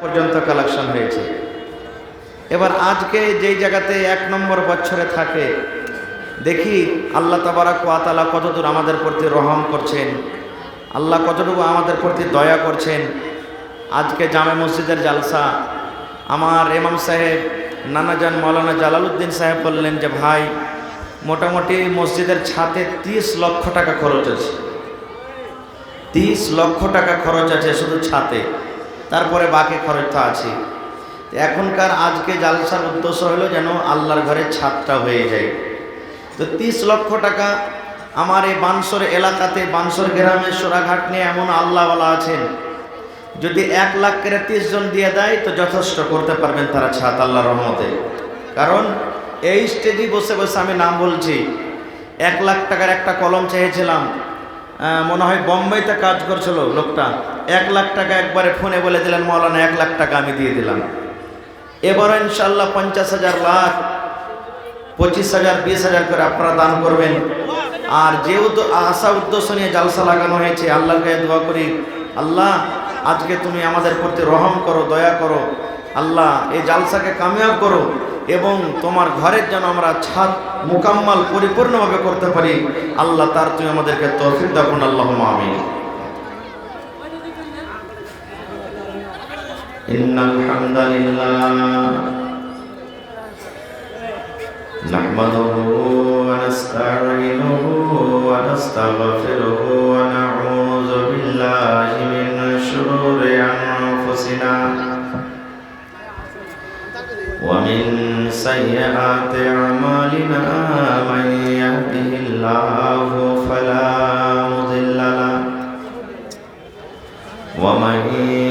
পর্যন্ত কালেকশন হয়েছে। এবার আজকে যেই জায়গাতে 1 নম্বর বছরে থাকে, দেখি আল্লাহ তাবারাক ওয়া তাআলা কতদূর আমাদের প্রতি রহম করছেন, আল্লাহ কতটুকু আমাদের প্রতি দয়া করছেন। আজকে জামে মসজিদের জালসা, আমার ইমাম সাহেব নানাজান মাওলানা জালালউদ্দিন সাহেব বললেন যে ভাই, মোটামুটি মসজিদের ছাদে 30 লক্ষ টাকা খরচ আছে। 30 লক্ষ টাকা খরচ আছে শুধু ছাদে, তারপরে বাকি খরচ তো আছে। এখনকার আজকে জালসার উদ্দেশ্য হলো যেন আল্লাহর ঘরের ছাদটা হয়ে যায়। তো 30 লক্ষ টাকা আমার এই বানসর এলাকাতে, বানসর গ্রামের সোরাঘাট নিয়ে এমন আল্লাহওয়ালা আছেন, যদি 1 লাখ করে 30 জন দিয়ে দেয় তো যথেষ্ট করতে পারবেন তারা ছাদ আল্লাহর রহমতে। কারণ এই স্টেজে বসে বসে আমি নাম বলছি, 1 লাখ টাকার একটা কলম চেয়েছিলাম, মনে হয় বোম্বাইতে কাজ করছিল লোকটা, 1 লাখ টাকা একবারে ফোনে বলে দিলেন মাওলানা 1 লাখ টাকা আমি দিয়ে দিলাম। এবারও ইনশাআল্লাহ 50,000, লাখ, 25,000, 20,000 করে আপনারা দান করবেন। আর যে আশা উদ্দেশ্য নিয়ে জালসা লাগানো হয়েছে, আল্লাহর কাছে দোয়া করি, আল্লাহ আজকে তুমি আমাদের প্রতি রহম করো, দয়া করো, আল্লাহ এই জালসাকে কামিয়াব করো এবং তোমার ঘরের যেন আমরা ছাদ মুকাম্মাল পরিপূর্ণভাবে করতে পারি। আল্লাহ তার তুমি আমাদেরকে তৌফিক দাও, আল্লাহুম্মা আমিন। ইন্নাল হামদালিল্লাহ নাহমাদুহু ওয়া নাস্তাঈনুহু ওয়া নাস্তাগফিরুহু ওয়া নাউযু বিল্লাহি মিন শুরুরি আনফুসিনা ওয়া মিন সাইয়্যাতি আমালিনা মান ইয়াহদিহিল্লাহু ফালা মুদিল্লা লাহু ওয়া মান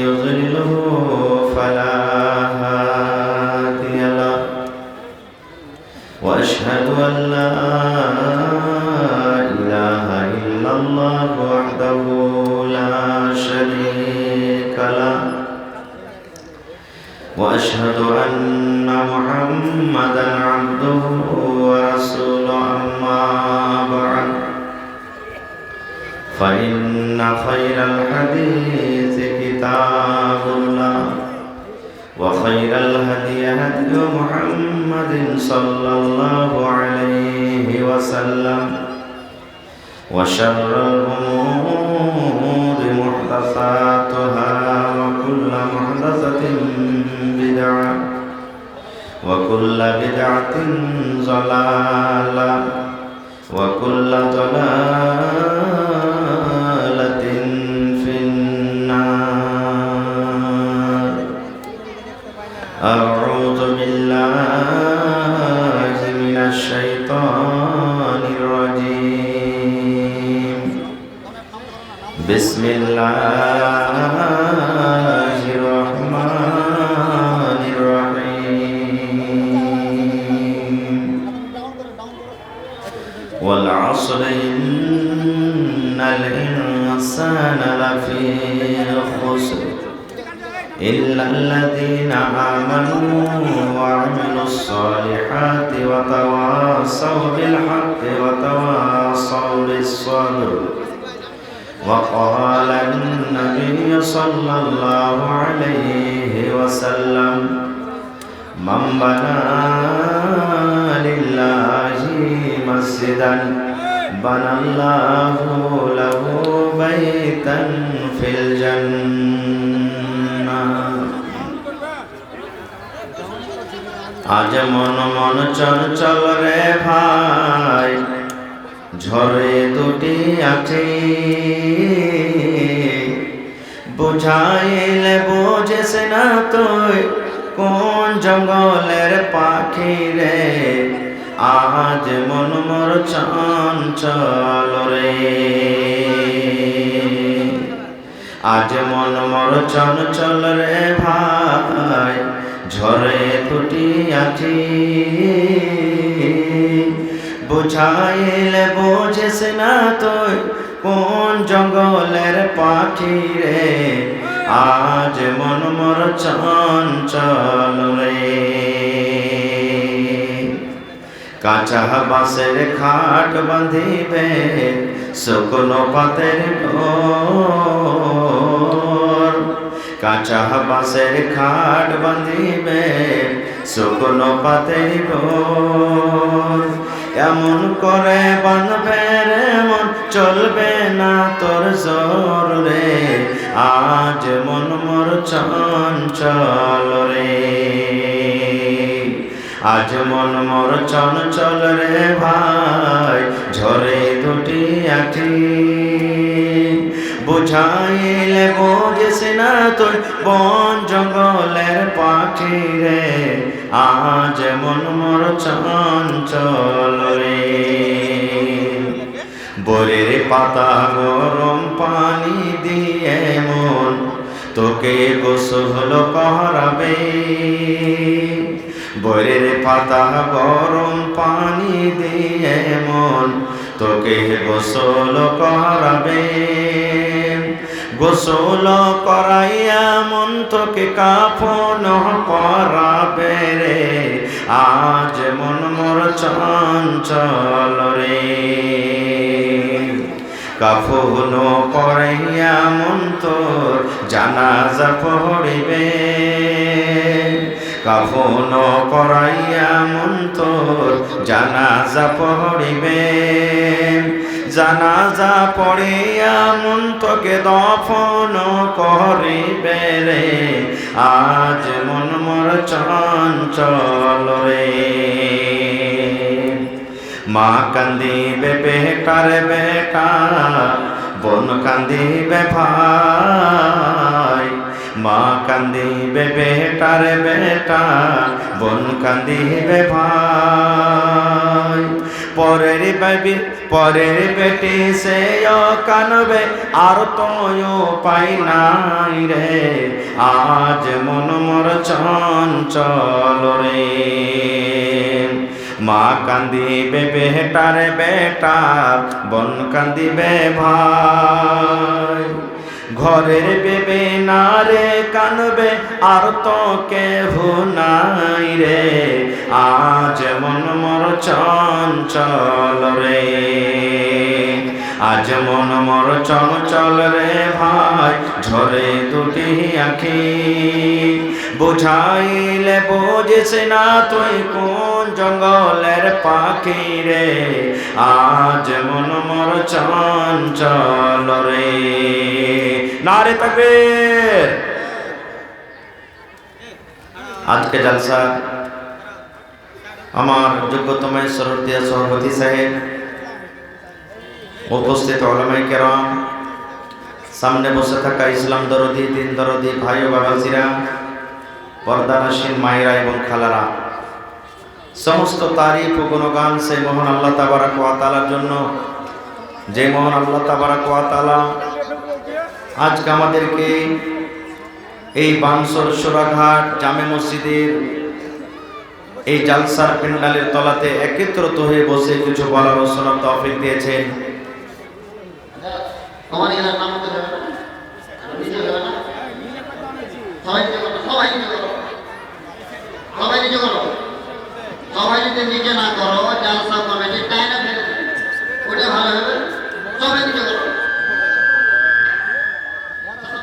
ইউদ্লিলহু ফালা হাদিয়া লাহু ওয়া আশহাদু আন লা ইলাহা ইল্লাল্লাহু ওয়াহদাহু লা শারীকা লাহু ওয়া আশহাদু আন্না মুহাম্মাদান আবদুহু ওয়া রাসূলুহু আম্মা বা'দ ফাইন্না খায়রাল হাদীসি কিতাবুল্লাহ ওয়া খায়রাল হাদী হাদী মুহাম্মাদিন সাল্লাল্লাহু আলাইহি ওয়া সাল্লাম ওয়া শাররাল উমুরি মুহদাসাতুহা ওয়া কুল্লু মুহদাসাতিন বিদআহ ওয়া কুল্লু বিদআতিন যালালাহ ওয়া কুল্লু যালালাতিন ফিন্নার। আউযু বিল্লাহি মিনাশ শাইতানির রাজীম। বিসমিল্লাহির রহমানির রহিম। ওয়াল আসরি ইন্নাল ইনসানা লাফি খুসর ইল্লাল্লাযীনা আমানু ওয়া আমিলুস সালিহাতি ওয়া তাওয়াসাউ বিল হাক্কি ওয়া তাওয়াসাউ বিস sabr। وقال النبي صلى الله عليه وسلم من بنى لله مسجدا بنى الله له بيتا في الجنة। আজ মন মন চঞ্চল রে ভাই, ঝরে দুটি আছে, বুঝাইলে বোঝেস না তুই কোন জঙ্গলের পাখি রে। আজ মন মোর চঞ্চল রে, আজ মন মোর চঞ্চল রে ভাই, ঝরে দুটি আছে, বুঝাইলে বোঝেস না তুই কোন জঙ্গলের পাখি রে। আজ মন মোর চঞ্চল রে। কাঁচা বাঁশের খাট বাঁধিবে, শুকনো পাতের ঘর, কাঁচা বাঁশের খাট বাঁধিবে শুকনো পাতের ডোর। এমন করে বাঁধবে রে মন চলবে না তোর জোর রে, আজ মন মোর চঞ্চল রে, আজ মন মোর চঞ্চল রে ভাই, ঝরে দুটি আঁখি বুঝাইলে বোঝিস না তুই বন জঙ্গলের পাখি রে, আজ মন মোর চঞ্চল রে। বরের পাতা গরম পানি দিয়ে মন তোকে গোসল করাবে, বরের পাতা গরম পানি দিয়ে মন তোকে গোসল করাবে, গোসল করাইয়া মন তোকে কাফন পরাবে রে, আজ মন মোর চঞ্চল রে। কাফন পরাইয়া মন তোর জানাজা পড়িবে, কাফন পরাইয়া মন তোর জানাজা পড়িবে, জানাজা পড়িয়া মন তোকে দফন করিবে রে, আজ মন মোর চঞ্চল রে। মা কান্দিবে বেটার বেটা, বোন কান্দিবে ভাই, মা কান্দিবে বেটার বেটা, বোন কান্দিবে ভাই। পরের বেবি পরের বেটি সে কানবে আর তোয়ও পাই নাই রে, আজ মন মোর চঞ্চল রে। মা কান্দিবে বেটার বেটা, বোন কান্দিবে ভাই, ঘরের বেবে না রে কানবে আর তো কেহ নাই রে, আজ মন মোর চঞ্চল রে, আজ মন মোর চঞ্চল রে ভাই, ঝরে দুটি আঁখি বুঝাইলে বোঝিস না তুই কোন জঙ্গলের পাখি রে, আজ মন মোর চঞ্চল রে। নারে তাকবীর। আজকে জলসা আমার যোগ্যতম শ্রদ্ধেয় সভাপতি সাহেব, উপস্থিত উলামায়ে কেরাম, সামনে বসে থাকা ইসলাম দরদি দিন দরদি ভাই ও বাবাজিরা, পর্দানশীন মায়েরা এবং খালারা, সমস্ত তারিফ ও গুণগান সেই মহান আল্লাহ তাবারাক ওয়া তাআলার জন্য, যে মহান আল্লাহ তাবারাক ওয়া তাআলা আজকে আমাদেরকে এই বানসর সোরাঘাট জামে মসজিদের এই জালসার প্যান্ডেলের তলাতে একত্রিত হয়ে বসে কিছু বলার ও শোনার তৌফিক দিয়েছেন। সবাই যদি নিজে না করো, জালসা কমিটি টাইনা ফেলে ওটা ভালো হবে। সবাই নিজে করো,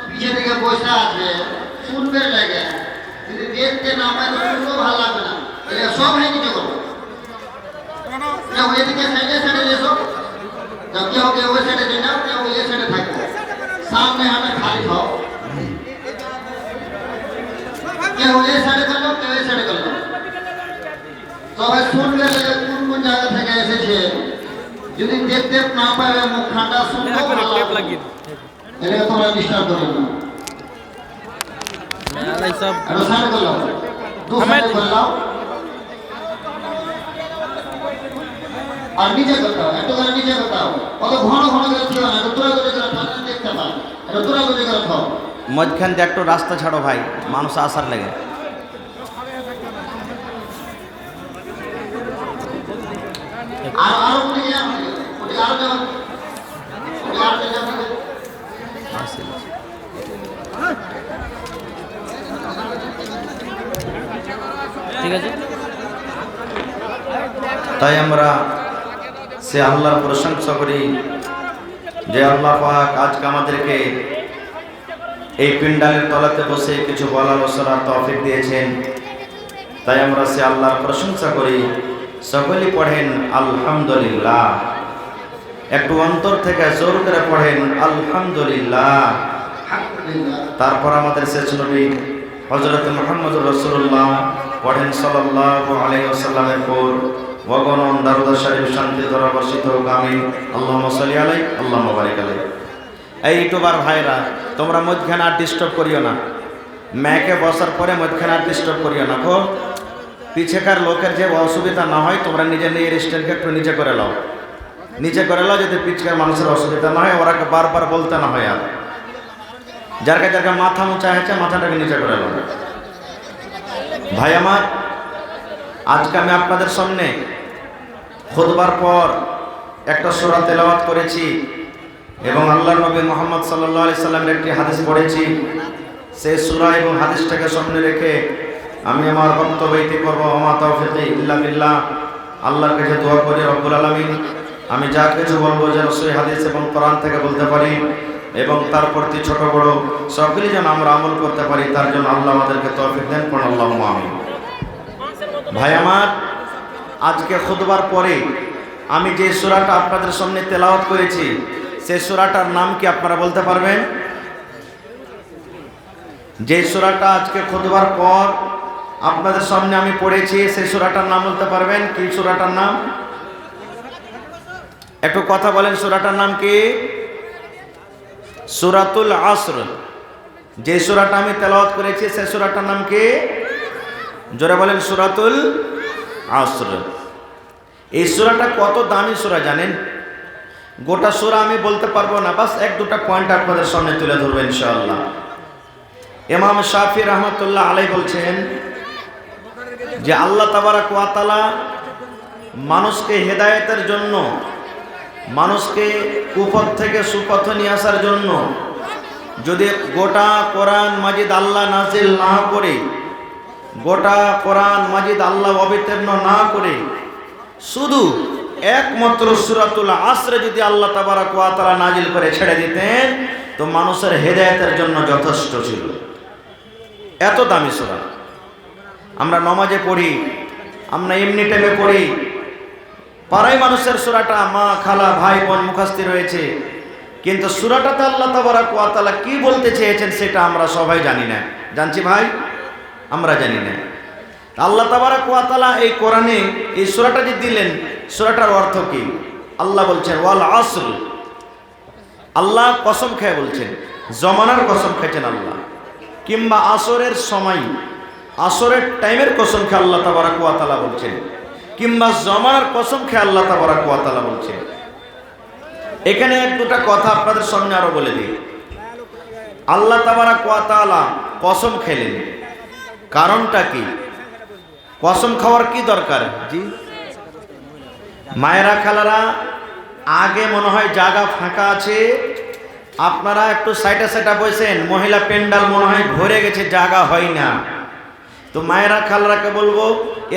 পিছিয়ে থেকে বসে আসবে শুনবে লাগে, যদি দেখতে না পায় তো শুনলেও ভালো লাগবে না। এটা সবাই নিজে করো, কেউ এদিকে সাইডে সাইডে এসো, কেউ কেউ ওই সাইডে যাও, কেউ এই সাইডে থাকবে, সামনে হাতে খালি খাও, কেউ এই সাইডে করলো, কেউ এই সাইডে করলো। সবাই শুনবে কোন কোন জায়গা থেকে এসেছে, যদি দেখতে না পাবে মুখখানটা শুনলেও ভালো লাগবে। এটা তোমরা ডিস্টার্ব করবে না। আর সাইড করলো, দু সাইডে করলো, আর নিচে করতাও, একটু করে নিচে করতাও, অত ঘন ঘন করে ছিল না, একটু দূরে দূরে করে ঠান্ডা দেখতে পাই, একটু দূরে দূরে করে খাও। মধ্যখান দিয়ে একটু রাস্তা ছাড়ো ভাই, মানুষ আসার লাগে। আর আরো উঠে যাবে, উঠে আরো যাবে, উঠে আরো যাবে। ঠিক আছে, তাই আমরা সে আল্লাহর প্রশংসা করি যে আল্লাহ পাক আজকে আমাদেরকে এই পিন্ডালের তলাতে বসে কিছু বলার বছরার তৌফিক দিয়েছেন, তাই আমরা সে আল্লাহর প্রশংসা করি। সকলেই পড়েন আলহামদুলিল্লাহ, একটু অন্তর থেকে জোর করে পড়েন আলহামদুলিল্লাহ। তারপর আমাদের শেষ নবী হযরত মুহাম্মদুর রাসূলুল্লাহ পড়েন সাল্লাল্লাহু আলাইহি ওয়াসাল্লামের পর ওয়াগণন দরুদ শরীফ শান্তি দ্বারা বর্ষিত হোক, আমিন। আল্লাহুম্মা সাল্লি আলাইহি আল্লাহুম্মা বারিক আলাইহি। এই ইউটিউবার ভাইরা, তোমরা মধ্যখানে আর ডিস্টার্ব করিও না, ম্যাকে বসার পরে মধ্যখানে আর ডিস্টার্ব করিও না। গো পিছেকার লোকের যে অসুবিধা না হয়, তোমরা নিজের স্ট্যান্ডকে একটু নিচে করে লাও, নিচে করে লাও, যাতে পিছকার মানুষের অসুবিধা না হয়, ওরাকে বারবার বলতে না হয়। আর যার কাছে মাথা উঁচা হয়েছে মাথাটাকে নিচে করে লাও। ভাই আমার, আজকে আমি আপনাদের সামনে খুতবার পর একটা সূরা তেলাওয়াত করেছি এবং আল্লাহর নবী মুহাম্মদ সাল্লাল্লাহু আলাইহি সাল্লামের একটি হাদিস পড়েছি। সেই সূরা এবং হাদিসটাকে সামনে রেখে আমি আমার বক্তব্য ইতি করব। ওমা তাওফীকি ইল্লা বিল্লাহ। আল্লাহর কাছে দোয়া করি রব্বুল আলামিন আমি যা কিছু বলবো যেন সহিহ হাদিস এবং কোরআন থেকে বলতে পারি এবং তার প্রতি ছোট বড় সকলেই যেন আমরা আমল করতে পারি, তার জন্য আল্লাহ আমাদেরকে তৌফিক দেন। পড়ুন আল্লাহুম্মা আমিন। ভাই আমার, আজকে খুতবার পরে আমি যে সূরাটা আপনাদের সামনে তেলাওয়াত করেছি, সেই সূরাটার নাম কি আপনারা বলতে পারবেন? যে সূরাটা আজকে খুতবার পর আপনাদের সামনে আমি পড়েছি, সেই সূরাটার নাম বলতে পারবেন? কি সূরাটার নাম? একটু কথা বলেন, সূরাটার নাম কি? সূরাতুল আসর। যে সূরাটা আমি তেলাওয়াত করেছি সেই সূরাটার নাম কি? জোরে বলেন, সূরাতুল আসর। এই সূরাটা কত দামি সূরা জানেন? গোটা সূরা আমি বলতে পারবো না, বাস এক দুটা পয়েন্ট আপনাদের সামনে তুলে ধরবো ইনশাআল্লাহ। ইমাম শাফি রাহমাতুল্লাহ আলাইহি বলছেন যে আল্লাহ তাবারাক ওয়া তাআলা মানুষকে হেদায়েতের জন্য, মানুষকে কুপথ থেকে সুপথে নিয়ে আসার জন্য যদি গোটা কোরআন মাজিদ আল্লাহ নাজিল না করে, গোটা কোরআন মাজিদ আল্লাহ অবতীর্ণ না করে, শুধু একমাত্র সূরাতুল আসরে যদি আল্লাহ তাবারাক ওয়া তাআলা নাজিল করে ছেড়ে দিতেন, তো মানুষের হেদায়েতের জন্য যথেষ্ট ছিল। এত দামি সূরা। আমরা নামাজে পড়ি, আমরা এমনি টাইমে পড়ি, পাড়ায় মানুষের সূরাটা মা খালা ভাই বোন মুখস্থ রয়েছে, কিন্তু সূরাটাতে আল্লাহ তাবারাক ওয়া তাআলা কি বলতে চেয়েছেন সেটা আমরা সবাই জানি না। জানছি ভাই? আমরা জানি না। আল্লাহ তাবারাক ওয়া তাআলা এই কোরআনে এই সূরাটা যে দিলেন, সূরাটার অর্থ কি? আল্লাহ বলছেন ওয়াল আসর। আল্লাহ কসম খেয়ে বলছেন, জমানার কসম খেয়েছেন আল্লাহ, কিংবা আসরের সময়, আসরের টাইমের কসম খেয়ে আল্লাহ তাবারাক ওয়া তাআলা বলছেন, কিংবা জমানার কসম খেয়ে আল্লাহ তাবারাক ওয়া তাআলা বলছেন। এখানে এক দুটা কথা আপনাদের সামনে আরো বলে দিই। আল্লাহ তাবারাক ওয়া তাআলা কসম খেলেন, কারণটা কি? কসম খাওয়ার কি দরকার? জি মায়েরা খালারা, আগে মনে হয় জায়গা ফাঁকা আছে, আপনারা একটু সাইডে সাইডে বসেন, মহিলা পেন্ডাল মনে হয় ভরে গেছে, জায়গা হয় না। তো মায়েরা খালারাকে বলবো,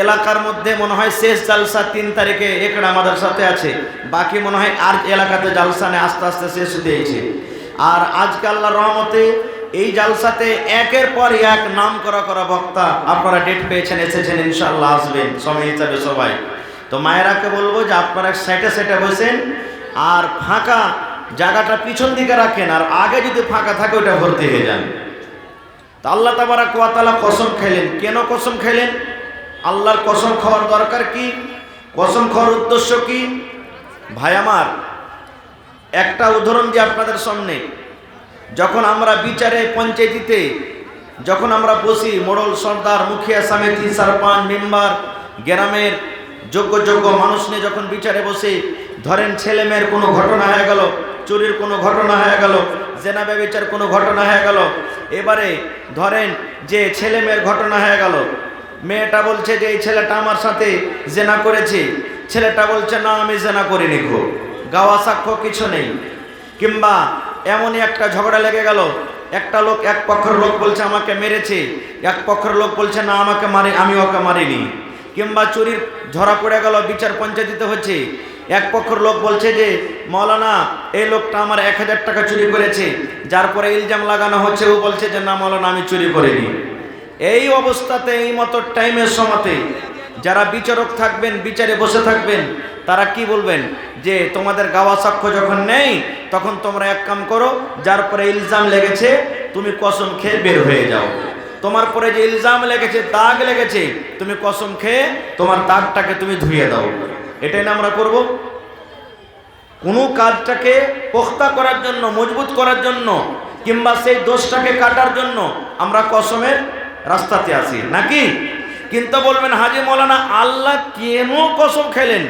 এলাকার মধ্যে মনে হয় শেষ জালসা 3 তারিখে একটা আমাদের সাথে আছে, বাকি মনে হয় আর এলাকাতে জালসা নেই, আস্তে আস্তে শেষ দিয়েছে। আর আজকে আল্লাহর রহমতে এই জালসাতে একের পর এক নাম করা বক্তা আপনারা ডেট পেয়েছেন, এসেছেন, ইনশাআল্লাহ আসবেন সময় হিসাবে সবাই। তো মায়েরাকে বলবো যে আপনারা সাইডে সাইডে বসেন, আর ফাঁকা জায়গাটা পিছন দিকে রাখেন, আর আগে যদি ফাঁকা থাকে ওটা ভর্তি হয়ে যান। তো আল্লাহ তাবারাক ওয়া তাআলা কসম খেলেন। কেন কসম খেলেন? আল্লাহর কসম খাওয়ার দরকার কি? কসম খাওয়ার উদ্দেশ্য কি? ভাই আমার, একটা উদাহরণ যে আপনাদের সামনে, যখন আমরা বিচারে পঞ্চায়েতিতে যখন আমরা বসি, মোড়ল সর্দার মুখিয়া সমিতি সরপঞ্চ মেম্বার গ্রামের যোগ্য মানুষ নিয়ে যখন বিচারে বসে, ধরেন ছেলে মেয়ের কোনো ঘটনা হয়ে গেল, চুরির কোনো ঘটনা হয়ে গেল, জেনা ব্যভিচার কোনো ঘটনা হয়ে গেল, এবারে ধরেন যে ছেলে মেয়ের ঘটনা হয়ে গেল, মেয়েটা বলছে যে এই ছেলেটা আমার সাথে জেনা করেছে, ছেলেটা বলছে না আমি জেনা করিনি, গো গাওয়া সাক্ষ্য কিছু নেই। কিংবা এমনই একটা ঝগড়া লেগে গেল, একটা লোক, এক পক্ষের লোক বলছে আমাকে মেরেছে, এক পক্ষের লোক বলছে না আমাকে আমি ওকে মারিনি। কিংবা চুরির ধরা পড়ে গেল, বিচার পঞ্চায়েত হচ্ছে, এক পক্ষের লোক বলছে যে মৌলানা এই লোকটা আমার 1000 টাকা চুরি করেছে, যার পরে ইলজাম লাগানো হচ্ছে, ও বলছে যে না মাওলানা আমি চুরি করিনি। এই অবস্থাতে এই মতো টাইমের সময়তে যারা বিচারক থাকবেন, বিচারে বসে থাকবেন, তারা কি বলবেন যে তোমাদের গাওয়া সাক্ষ্য যখন নেই তখন তোমরা এক কাম করো, যার পরে ইলজাম লেগেছে তুমি কসম খেয়ে বের হয়ে যাও। তোমার পরে যে ইলজাম লেগেছে, দাগ লেগেছে, তুমি কসম খেয়ে তোমার দাগটাকে তুমি ধুয়ে দাও। এটাই না আমরা করব। কোনো কাজটাকে পোক্তা করার জন্য, মজবুত করার জন্য, কিংবা সেই দোষটাকে কাটার জন্য আমরা কসমের রাস্তাতে আসি নাকি? কিন্তু বলবেন হাজি মৌলানা আল্লাহ কেন কসম খেলেন?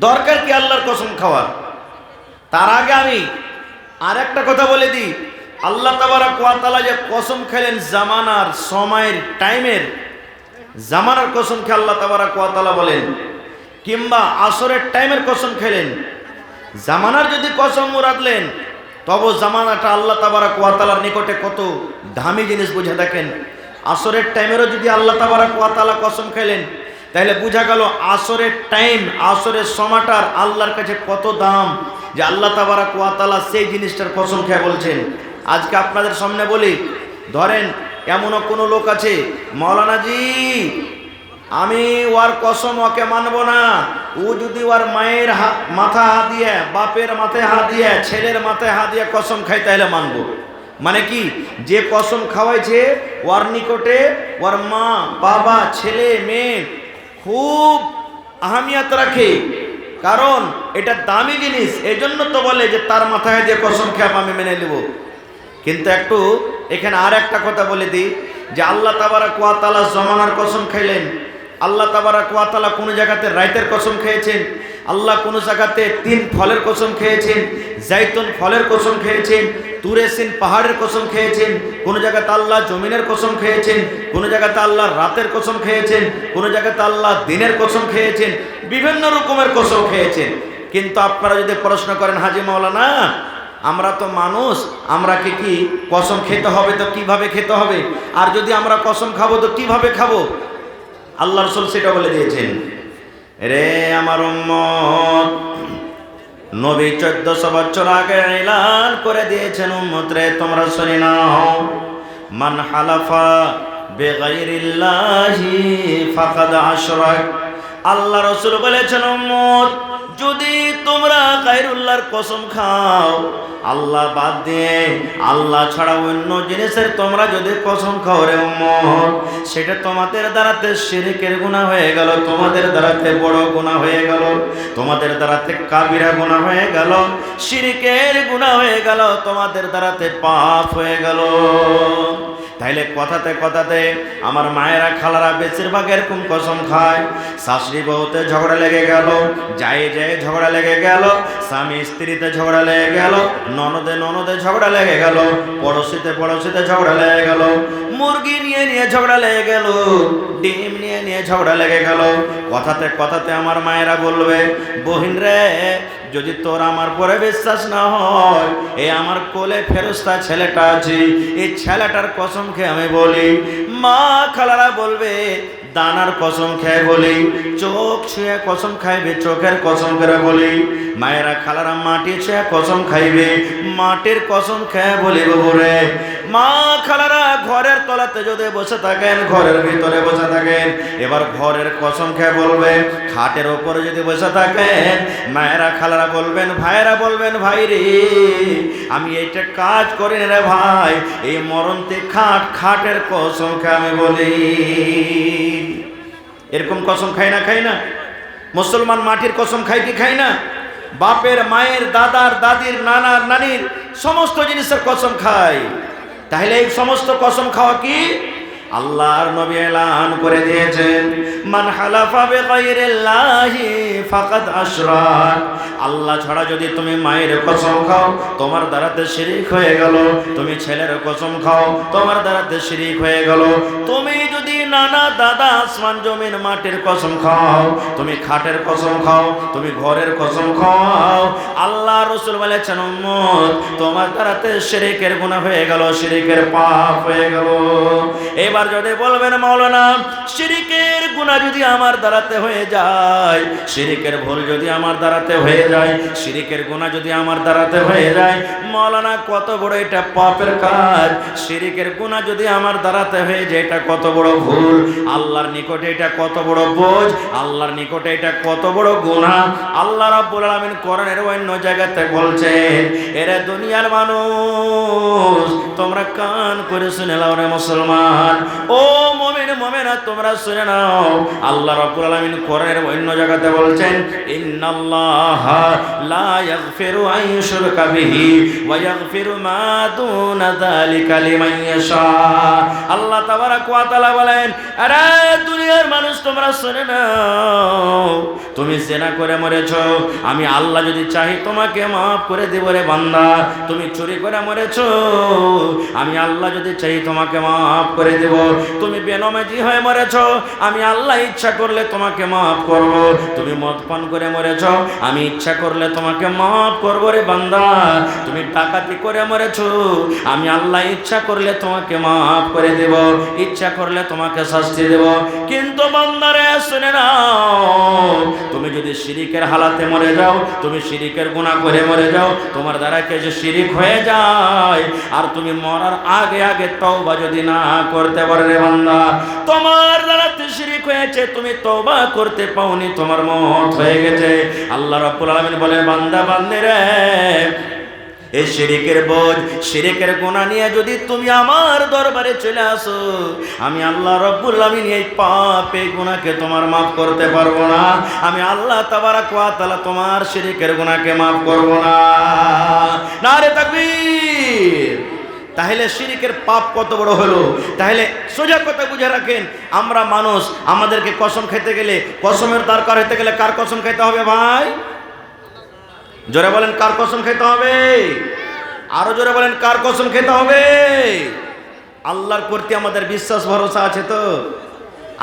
দরকার কি আল্লাহর কসম খাওয়ার? তার আগে আমি আর একটা কথা বলে দিই, আল্লাহ তাবারক ওয়া তাআলা যে কসম খেলেন জামানার, সময়ের, টাইমের, জামানার কসম খেয়ে আল্লাহ তাবারক ওয়া তাআলা বলেন, কিংবা আসরের টাইমের কসম খেলেন। জামানার যদি কসম মুরাদলেন, তবে জামানাটা আল্লাহ তাবারক ওয়া তাআলার নিকটে কত দামি জিনিস বুঝে দেখেন। আসরের টাইমেরও যদি আল্লাহ তাবারক ওয়া তাআলা কসম খেলেন, তাহলে বোঝা গেল আসরের টাইম, আসরের সময়টার আল্লাহর কাছে কত দাম, যে আল্লাহ তাবারক ওয়া তাআলা সেই জিনিসটার কসম খেয়ে বলছেন। আজকে আপনাদের সামনে বলি, ধরেন এমনও কোনো লোক আছে, মাওলানা জি আমি ওর কসম ওকে মানব না, ও যদি ওর মায়ের মাথা হাত দিয়ে, বাপের মাথায় হাত দিয়ে, ছেলের মাথায় হাত দিয়ে কসম খাই তাহলে মানব। মানে কি, যে কসম খাওয়াইছে ওর নিকটে ওর মা, বাবা, ছেলে, মেয়ে খুব আহমিয়ত রাখে, কারণ এটা দামি জিনিস, এই জন্য তো বলে যে তার মাথায় দিয়ে কসম খেয়ে আমি মেনে নেব। কিন্তু একটু এখানে আর একটা কথা বলে দিই, যে আল্লাহ তাবারক ওয়া তাআলা জমানার কসম খাইলেন, আল্লাহ তাবারক ওয়া তাআলা কোনো জায়গাতে রাইতের কসম খেয়েছেন, আল্লাহ কোনো জায়গাতে 3 ফলের কসম খেয়েছেন, জাইতুন ফলের কসম খেয়েছেন, তুরে সিন পাহাড়ের কসম খেয়েছেন, কোনো জায়গাতে আল্লাহ জমিনের কসম খেয়েছেন, কোনো জায়গাতে আল্লাহ রাতের কসম খেয়েছেন, কোনো জায়গাতে আল্লাহ দিনের কসম খেয়েছেন, বিভিন্ন রকমের কসম খেয়েছেন। কিন্তু আপনারা যদি প্রশ্ন করেন হাজি মাওলানা আমরা তো মানুষ, আমরা কি কসম খেতে হবে তো কিভাবে খেতে হবে, আর যদি আমরা কসম খাবো তো কিভাবে খাবো? আল্লাহ রাসূল সেটা বলে দিয়েছেন। রে আমার উম্মত, নবী 1400 বছর আগে এলান করে দিয়েছেন, উম্মত রে তোমরা শুনে নাও, মান হালাফা বিগাইরিল্লাহি ফাকাদ আশরাক। আল্লাহ রাসূল বলেছেন, উম্মত যদি তোমরা গায়রুল্লাহর কসম খাও, আল্লাহ বাদ দিয়ে, আল্লাহ ছাড়া অন্য জিনিসের তোমরা যদি কসম খাও রে উম্মত, সেটা তোমাদের দ্বারাতে শিরকের গুনাহ হয়ে গেল, তোমাদের দ্বারাতে বড় গুনাহ হয়ে গেল, তোমাদের দ্বারাতে কাবিরা গুনাহ হয়ে গেল, শিরকের গুনাহ হয়ে গেল, তোমাদের দ্বারাতে পাপ হয়ে গেল। তাইলে কথাতে কথাতে আমার মায়েরা, খালারা বেশিরভাগ এরকম কসম খায়। শাশুড়ি বউতে ঝগড়া লেগে গেল, যায় ঝগড়া লেগে গেল, স্বামী স্ত্রীতে ঝগড়া লেগে গেল, ননদে ঝগড়া লেগে গেল, পড়োশিতে ঝগড়া লেগে গেল, মুরগি নিয়ে ঝগড়া লেগে গেল, ডিম নিয়ে ঝগড়া লেগে গেল। কথাতে কথাতে আমার মায়েরা বলবে, বহিন রে যদি তোর আমার পরে বিশ্বাস না হয়, এই আমার কোলে ফেরেশতা ছেলেটা আছে, এই ছেলেটার কসম খেয়ে আমি বলি। মা খালারা বলবে, দানার কসম খেয়ে বলি, চোখ ছুঁয়ে কসম খাইবে, চোখের কসম করে বলি। মায়েরা খালারা মাটি ছুঁয়ে কসম খাইবে, মাটির কসম খেয়ে বলি বাবুরে। মা খালারা ঘরের তলাতে যদি বসে থাকেন, ঘরের ভিতরে বসে থাকেন, এবার ঘরের কসম খেয়ে বলবে। খাটের ওপরে যদি বসে থাকেন, মায়েরা খালারা বলবেন, ভাইয়েরা বলবেন, ভাই রে আমি এইটা কাজ করি না রে ভাই, এই মরণতে খাটের কসম খেয়ে আমি বলি। এরকম কসম খাই না? মুসলমান মাটির কসম খাই কি খাই না? বাপের, মায়ের, দাদার, দাদির, নানার, নানির সমস্ত জিনিসের কসম খাই। তাহলে এই সমস্ত কসম খাওয়া কি? আল্লাহর নবী এলান করে দিয়েছেন, মান হালাফা বিগাইরিল্লাহি ফাকাদ আশরাক। আল্লাহ ছাড়া যদি তুমি মায়ের কসম খাও, তোমার দ্বারাতে শিরিক হয়ে গেল। তুমি ছেলের কসম খাও, তোমার দ্বারাতে শিরিক হয়ে গেল। তুমি যদি নানা, দাদা, আসমান জমিন মাটির কসম খাও, তুমি খাটের কসম খাও, তুমি ঘরের কসম খাও, আল্লাহ রাসূল বলেছেন, উম্মত তোমার দ্বারাতে শিরিকের গুনাহ হয়ে গেল, শিরিকের পাপ হয়ে গেল। এবার এবার যদি বলবেন মাওলানা শিরিকের গুনাহ যদি আমার দ্বারাতে হয়ে যায়, শিরিকের ভুল যদি আমার দ্বারাতে হয়ে যায়, শিরিকের গুনাহ যদি আমার দ্বারাতে হয়ে যায়, মাওলানা কত বড় এটা পাপের কাজ। শিরিকের গুনাহ যদি আমার দ্বারাতে হয়ে যায়, এটা কত বড় ভুল। আল্লাহর নিকটে এটা কত বড় বোঝ, আল্লাহর নিকটে এটা কত বড় গুনাহ। আল্লাহ রাব্বুল আলামিন কোরআনের অন্য জায়গাতে বলছেন, এরা দুনিয়ার মানুষ তোমরা কান করে শুনে নাও রে মুসলমান, ও মুমিন মুমিনা তোমরা শুনে নাও। আল্লাহ রাব্বুল আলামিন কোরআনের অন্য জায়গাতে বলছেন, ইন্নাল্লাহা লা ইয়াগফিরু আন ইউশরাকা বিহি ওয়া ইয়াগফিরু মা দুনা যালিকা লিমান ইয়াশা। আল্লাহ তাবারাক ওয়া তাআলা বলেন, আরে দুনিয়ার মানুষ তোমরা শুনে নাও, তুমি জিনা করে মরেছো, আমি আল্লাহ যদি চাই তোমাকে মাফ করে দেব রে বান্দা। তুমি চুরি করে মরেছো, আমি আল্লাহ যদি চাই তোমাকে মাফ করে দেব। তুমি বেনামাজি হয়ে মরেছো, আমি আল্লাহ ইচ্ছা করলে তোমাকে মাফ করব। তুমি মদ পান করে মরেছো, আমি ইচ্ছা করলে তোমাকে মাফ করব রে বান্দা। তুমি ডাকাতি করে মরেছো, আমি আল্লাহ ইচ্ছা করলে তোমাকে মাফ করে দেব, ইচ্ছা করলে তোমাকে শাস্তি দেব। কিন্তু বান্দারে শুনে নাও, তুমি যদি শিরিকের হালাতে মরে যাও, তুমি শিরিকের গুনাহ করে মরে যাও, তোমার দ্বারা কে যে শিরিক হয়ে যায়, আর তুমি মরার আগে আগে তওবা যদি না করতে পারো রে বান্দা, তোমার দ্বারা শিরিক হয়েছে, তুমি তওবা করতে পাওনি, তোমার মওত হয়ে গেছে। আল্লাহ রাব্বুল আলামিন বলেন, বান্দা বান্দিরে, এই শিরিকের বোঝ, শিরিকের গুনাহ নিয়ে যদি তুমি আমার দরবারে চলে আসো, আমি আল্লাহ রাব্বুল আলামিন এই পাপ এই গুনাহকে তোমার মাফ করতে পারবো না। আমি আল্লাহ তাবারাক ওয়া তাআলা তোমার শিরিকের গুনাহকে মাফ করব না। নারে তাকবীর। তাহলে শিরিকের পাপ কত বড় হলো। তাহলে সোজা কথা বুঝে রাখেন, আমরা মানুষ, আমাদেরকে কসম খেতে গেলে, কসমের দরকার হতে গেলে কার কসম খেতে হবে ভাই? জোরে বলেন, কার কসম খেতে হবে? আরো জোরে বলেন, কার কসম খেতে হবে? আল্লাহর প্রতি আমাদের বিশ্বাস ভরসা আছে তো?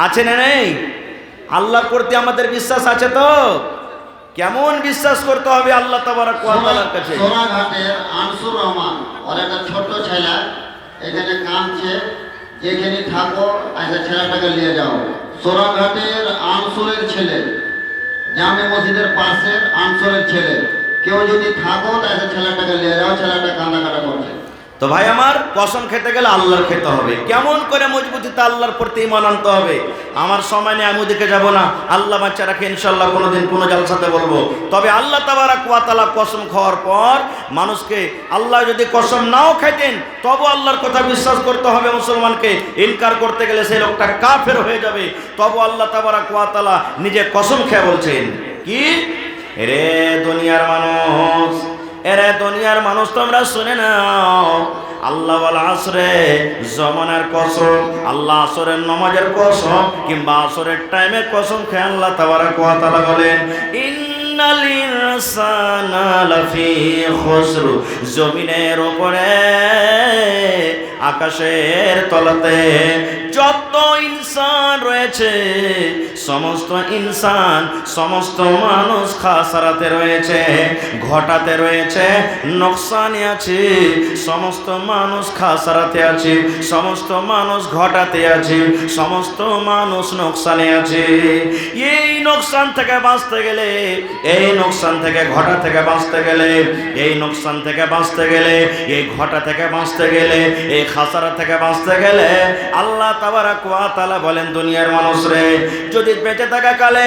আছে না নেই? আল্লাহর প্রতি আমাদের বিশ্বাস আছে তো? কেমন বিশ্বাস করতে হবে আল্লাহ তাবারাক ওয়া তাআলার কাছে? সোনাঘাটের আনসুর রহমান, ওর একটা ছোট্ট ছেলে এখানে কাঁদছে, যেখানে থাকো আচ্ছা ছেলেটাকে নিয়ে যাও। সোনাঘাটের আনসুরের ছেলে, জামে মসজিদের পাশের আনসুরের ছেলে, কেউ যদি থাকো তাহলে ছেলেটাকে নিয়ে যাও, ছেলেটা কান্নাকাটা করছে। তো ভাই আমার, কসম খেতে গেলে আল্লাহর খেতে হবে। কেমন করে মজবুতিতে আল্লাহর প্রতি ঈমান আনতে হবে? আমার সময় নেই, আমি ওদিকে যাব না। আল্লাহ বাচ্চা রাখে, ইনশাআল্লাহ কোনোদিন কোনো জালসাতে বলবো। তবে আল্লাহ তাবারাক ওয়া তাআলা কসম খাওয়ার পর মানুষকে, আল্লাহ যদি কসম নাও খাইতেন তবু আল্লাহর কথা বিশ্বাস করতে হবে মুসলমানকে। ইনকার করতে গেলে সেই লোকটা কাফের হয়ে যাবে। তবু আল্লাহ তাবারাক ওয়া তাআলা নিজে কসম খেয়ে বলছেন কি, রে দুনিয়ার মানুষ, এরে দুনিয়ার মানুষ তোমরা শুনে নাও, আল্লাহ ওয়াল আসরে, জমানার কসম, আল্লাহ আসরের নামাজের কসম, কিংবা আসরের টাইমের কসম খেয়ে আল্লাহ তাবারাক ওয়া তাআলা বলেন, ইন্নাল ইনসানা লাফি খুসর। জমিনের উপরে, আকাশের তলাতে যত ইনসান রয়েছে, সমস্ত ইনসান, সমস্ত মানুষ খাসারাতে রয়েছে, ঘটাতে রয়েছে, নোকসানে আছে। সমস্ত মানুষ খাসারাতে আছে, সমস্ত মানুষ ঘটাতে আছে, সমস্ত মানুষ নোকসানে আছে। এই নোকসান থেকে বাঁচতে গেলে, এই নোকসান থেকে, ঘটা থেকে বাঁচতে গেলে, এই নোকসান থেকে বাঁচতে গেলে, এই ঘটা থেকে বাঁচতে গেলে, এই খাসারা থেকে বাঁচতে গেলে আল্লাহ তাবারাক ওয়া তাআলা বলেন, দুনিয়ার মানুষ রে, যদি বেঁচে থাকা কালে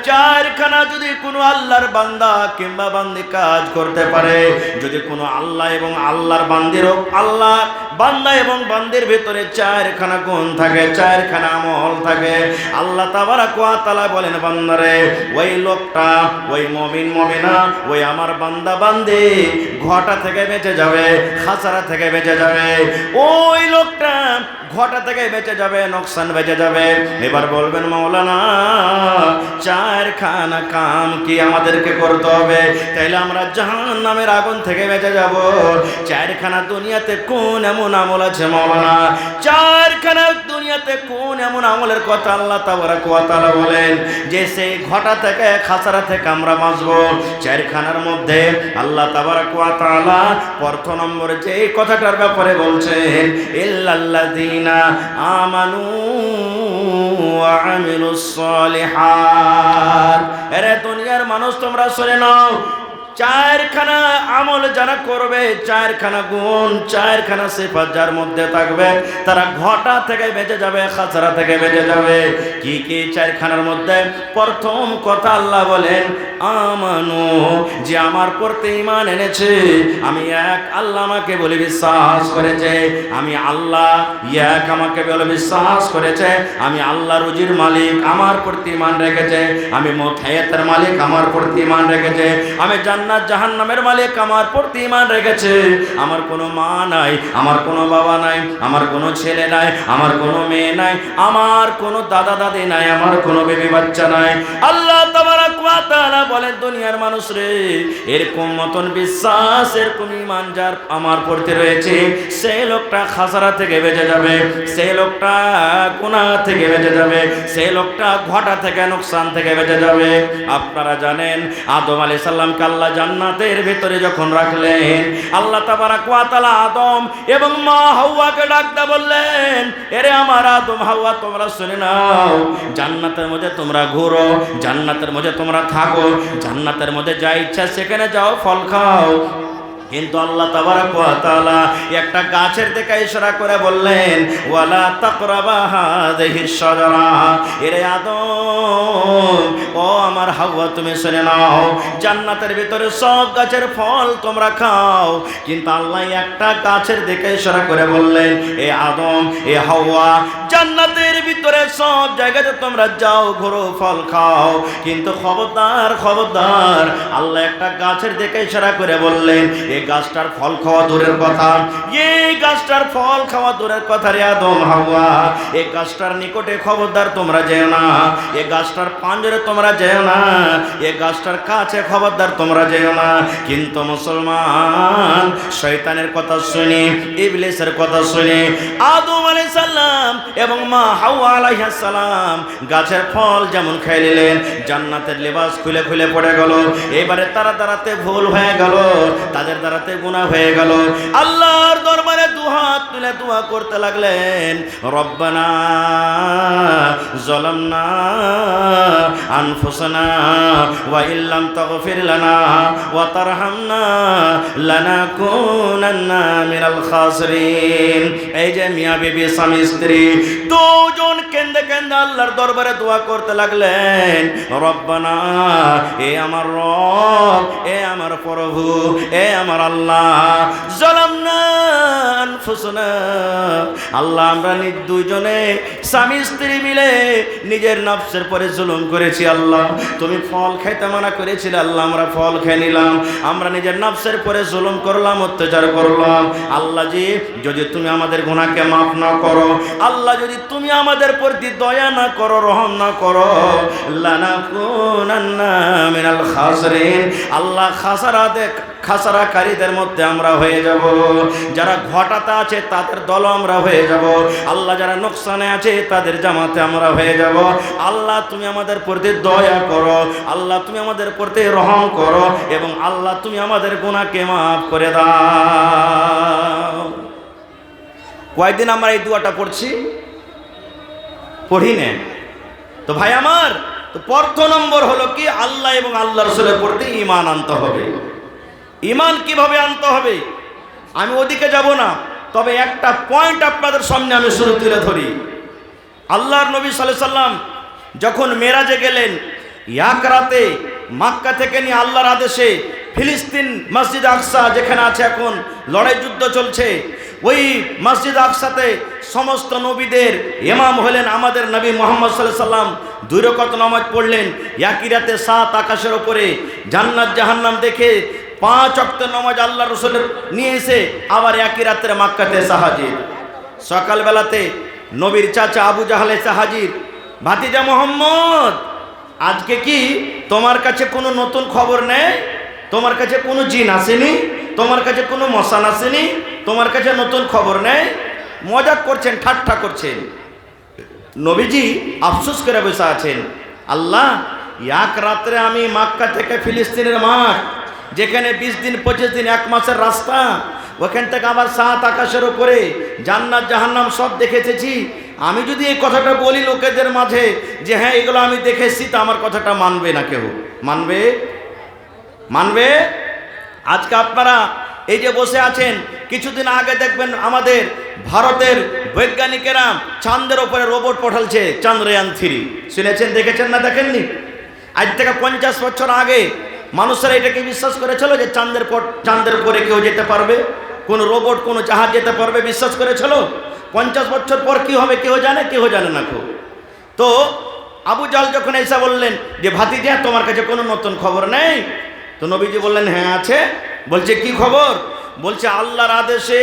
চারখানা যদি কোনো আল্লাহর বান্দা কিংবা বান্দি কাজ করতে পারে, যদি কোনো আল্লাহ এবং আল্লাহর বান্দির, আল্লাহ বান্দা এবং বান্দির ভিতরে চারখানা গুণ থাকে, চারখানা আমল থাকে, আল্লাহ তাবারাক ওয়া তাআলা বলেন, বান্দারে, ওই লোকটা, ওই মুমিন মুমিনা, ওই আমার বান্দা বান্দি ঘটা থেকে বেঁচে যাবে, খাসারা থেকে বেঁচে যাবে। ওই লোকটা ঘটা থেকে বেঁচে যাবে, নোকসান বেঁচে যাবে। এবার বলবেন, মাওলানা চারখানা কাম কি আমাদেরকে করতে হবে তাইলে আমরা জাহান্নামের আগুন থেকে বেঁচে যাব? চারখানা দুনিয়াতে কোন এমন আমল আছে মাওলানা? চারখানা দুনিয়াতে দুনিয়াতে কোন এমন আমলের কথা আল্লাহ তাবারক ওয়া তাআলা বলেন যে সেই ঘটা থেকে খাসারা থেকে আমরা বাঁচব? চারখানার মধ্যে আল্লাহ তাবারক ওয়া তাআলা প্রথম নম্বরে যে কথাটার ব্যাপারে বলছেন, ইল্লাল্লাযীনা আমানু ওয়া আমিলুস সালিহাত। এরে দুনিয়ার মানুষ তোমরা শুনে নাও, চারখানা আমল যারা করবে, চারখানা গুণ, চারখানা সিফাত যার মধ্যে থাকবে, তারা ঘটা থেকে বেঁচে যাবে, খাসরা থেকে বেঁচে যাবে। কি কি চারখানার মধ্যে? প্রথম কথা আল্লাহ বলেন আমানু, যে আমার প্রতি ঈমান এনেছে, আমি এক আল্লাহ আমাকে বলে বিশ্বাস করেছে, আমি আল্লাহ এক আমাকে বলে বিশ্বাস করেছে, আমি আল্লাহ রুজির মালিক আমার প্রতি ঈমান রেখেছে, আমি মওত হায়াতের মালিক আমার প্রতি ঈমান রেখেছে, আমি জান্নাত জাহান্নামের মালিক আমার প্রতি ঈমান রেখেছে, আমার কোনো মা নাই, আমার কোনো বাবা নাই, আমার কোনো ছেলে নাই, আমার কোনো মেয়ে নাই, আমার কোনো দাদা দাদি নাই, আমার কোনো বেবি বাচ্চা নাই। আল্লাহ তাবারক ওয়া তাআলা বলেন দুনিয়ার মানুষ রে, এরকম মতন বিশ্বাস, এরকম ঈমান যার আমার প্রতি রয়েছে, সেই লোকটা খাসারা থেকে বেঁচে যাবে, সেই লোকটা গুনাহ থেকে বেঁচে যাবে, সেই লোকটা ঘটা থেকে নোকসান থেকে বেঁচে যাবে। আপনারা জানেন আদম আলাইহিস সালামকে আল্লাহ জান্নাতের ভিতরে যখন রাখলেন, আল্লাহ তাবারক ওয়া তাআলা আদম এবং মা হাওয়াকে ডাকতে বললেন, এরে আমার আদম হাওয়া তোমরা শুনে নাও, জান্নাতের মধ্যে তোমরা ঘুরো, জান্নাতের মধ্যে তোমরা থাকো, জান্নাতের মধ্যে যা ইচ্ছা সেখানে যাও, ফল খাও, কিন্তু আল্লাহ তাবারক ওয়া তাআলা একটা গাছের দিকে ইশারা করে বললেন, ওয়ালা তাকরাবা হাযিহিশ শাজারা। এরে আদম, ও আমার হাওয়া তুমি শুনে নাও, জান্নাতের ভিতরে সব গাছের ফল তোমরা খাও, কিন্তু আল্লাহ একটা গাছের দিকে ইশারা করে বললেন, এ আদম, এ হাওয়া, জান্নাতের ভিতরে সব জায়গাতে তোমরা যাও, ঘোরো, ফল খাও, কিন্তু খবরদার খবরদার, আল্লাহ একটা গাছের দিকে ইশারা করে বললেন, এই গাছটার ফল খাওয়া দূরের কথা, এই গাছটার ফল খাওয়া দূরের কথা রে আদম হাওয়া, এই গাছটার নিকটে খবরদার তোমরা যেও না, এই গাছটার পাঞ্জরে তোমরা যেও না, এই গাছটার কাছে খবরদার তোমরা যেও না। কিন্তু মুসলমান শয়তানের কথা শুনে, ইবলিসের কথা শুনে আদম আলাইহিস সালাম এবং মা হাওয়া আলাইহিস সালাম গাছের ফল যেমন খেয়ে নিলেন, জান্নাতের লেবাস খুলে খুলে পড়ে গেল। এবারে তারা দাঁড়াতে ভুল হয়ে গেল, তাদের দাঁড়াতে গুনাহ হয়ে গেল। আল্লাহর দরবারে দুহাত তুলে দোয়া করতে লাগলেন, রব্বানা যালামনা আনফুসানা ওয়া ইল্লাম তাগফির লানা ওয়া তারহামনা লানাকুনান্না মিনাল খাসিরিন। এই যে মিয়া বিবি স্বামী স্ত্রী দুজন কেন্দে কেন্দে আল্লাহর দরবারে দোয়া করতে লাগলেন, রব্বানা, এ আমার রব, এ আমার প্রভু, এ আমার আল্লাহ, যালামনা আনফুসানা, আল্লাহ আমরা দুইজনে স্বামী স্ত্রী মিলে নিজের নফসের পরে জুলুম করেছি, আল্লাহ তুমি ফল খাইতে মানা করেছিলে, আল্লাহ আমরা ফল খেয়ে নিলাম, আমরা নিজের নফসের পরে জুলুম করলাম, অত্যাচার করলাম। আল্লাহ জি, যদি তুমি আমাদের গুনাহকে মাফ না করো, আল্লাহ যদি তুমি আমাদের প্রতি দয়া না করো, রহম না করো, লানাকুনান্না মিনাল খাসিরিন, আল্লাহ খাসারাকারীদের মধ্যে আমরা হয়ে যাব, যারা ঘটাতে আছে তাদের দল আমরা হয়ে যাব, আল্লাহ যারা নোকসানে আছে তাদের জামাতে আমরা হয়ে যাব। আল্লাহ তুমি আমাদের প্রতি দয়া করো, আল্লাহ তুমি আমাদের প্রতি রহম করো, এবং আল্লাহ তুমি আমাদের গুনাহকে মাফ করে দাও। কয়েকদিন আমরা এই দোয়াটা পড়ছি, পড়ি না তো ভাই আমার। তো প্রথম নম্বর হলো কি, আল্লাহ এবং আল্লাহ রাসূলের প্রতি ঈমান আনতে হবে। ঈমান কিভাবে আনতে হবে আমি ওদিকে যাব না, তবে একটা পয়েন্ট আপনাদের সামনে আমি শুরু তুলে ধরি। আল্লাহর নবী সাল্লাল্লাহু আলাইহি সাল্লাম যখন মেরাজে গেলেন, এক রাতে মক্কা থেকে নিয়ে আল্লাহর আদেশে ফিলিস্তিন মসজিদ আকসা যেখানে আছে এখন লড়াই যুদ্ধ চলছে, ওই মসজিদ আকসাতে সমস্ত নবীদের ইমাম হলেন আমাদের নবী মুহাম্মদ সাল্লাল্লাহু আলাইহি সাল্লাম। 2 রাকাত নামাজ পড়লেন, একই রাতে 7 আকাশের উপরে জান্নাত জাহান্নাম দেখে 5 ওয়াক্ত নামাজ আল্লাহ রাসূলের নিয়ে এসে আবার একই রাতে মক্কাতে এসে হাজির। সকালবেলাতে নবীর চাচা আবু জাহল এসে হাজির, ভাতিজা মুহাম্মদ, আজকে কি তোমার কাছে কোনো নতুন খবর নেই? তোমার কাছে কোনো জিন আসেনি? তোমার কাছে কোনো মশান আসেনি? তোমার কাছে নতুন খবর নেই? মজাক করছেন, ঠাট্টা করছেন। নবীজি আফসোস করে বসে আছেন, আল্লাহ, এক রাত্রে আমি মক্কা থেকে ফিলিস্তিনের মাঠ, যেখানে 20 দিন 25 দিন 1 মাসের রাস্তা, ওখান থেকে আবার 7 আকাশের উপরে জান্নাত জাহান্নাম সব দেখে এসেছি, আমি যদি এই কথাটা বলি লোকেদের মাঝে যে হ্যাঁ এগুলো আমি দেখেছি, তা আমার কথাটা মানবে না? কেউ মানবে? মানবে? আজকে আপনারা এই যে বসে আছেন, কিছুদিন আগে দেখবেন আমাদের ভারতের বৈজ্ঞানিকেরা চাঁদের উপরে রোবট পাঠালছে, চন্দ্রয়ান 3। শুনেছেন, দেখেছেন না দেখেননি? আজ থেকে 50 বছর আগে মানুষেরা এটাকে বিশ্বাস করেছিল যে চাঁদের উপরে কেউ যেতে পারবে, কোন রোবট কোন জাহাজ যেতে পারবে, বিশ্বাস করেছিল। 50 বছর পর কি হবে কেউ জানে? কেউ জানে না। তো আবু জাহল যখন এসে বললেন যে ভাতিজা, তোমার কাছে কোনো নতুন খবর নেই? তো নবীজি বললেন হ্যাঁ আছে। বলছে কি খবর? বলছে আল্লাহর আদেশে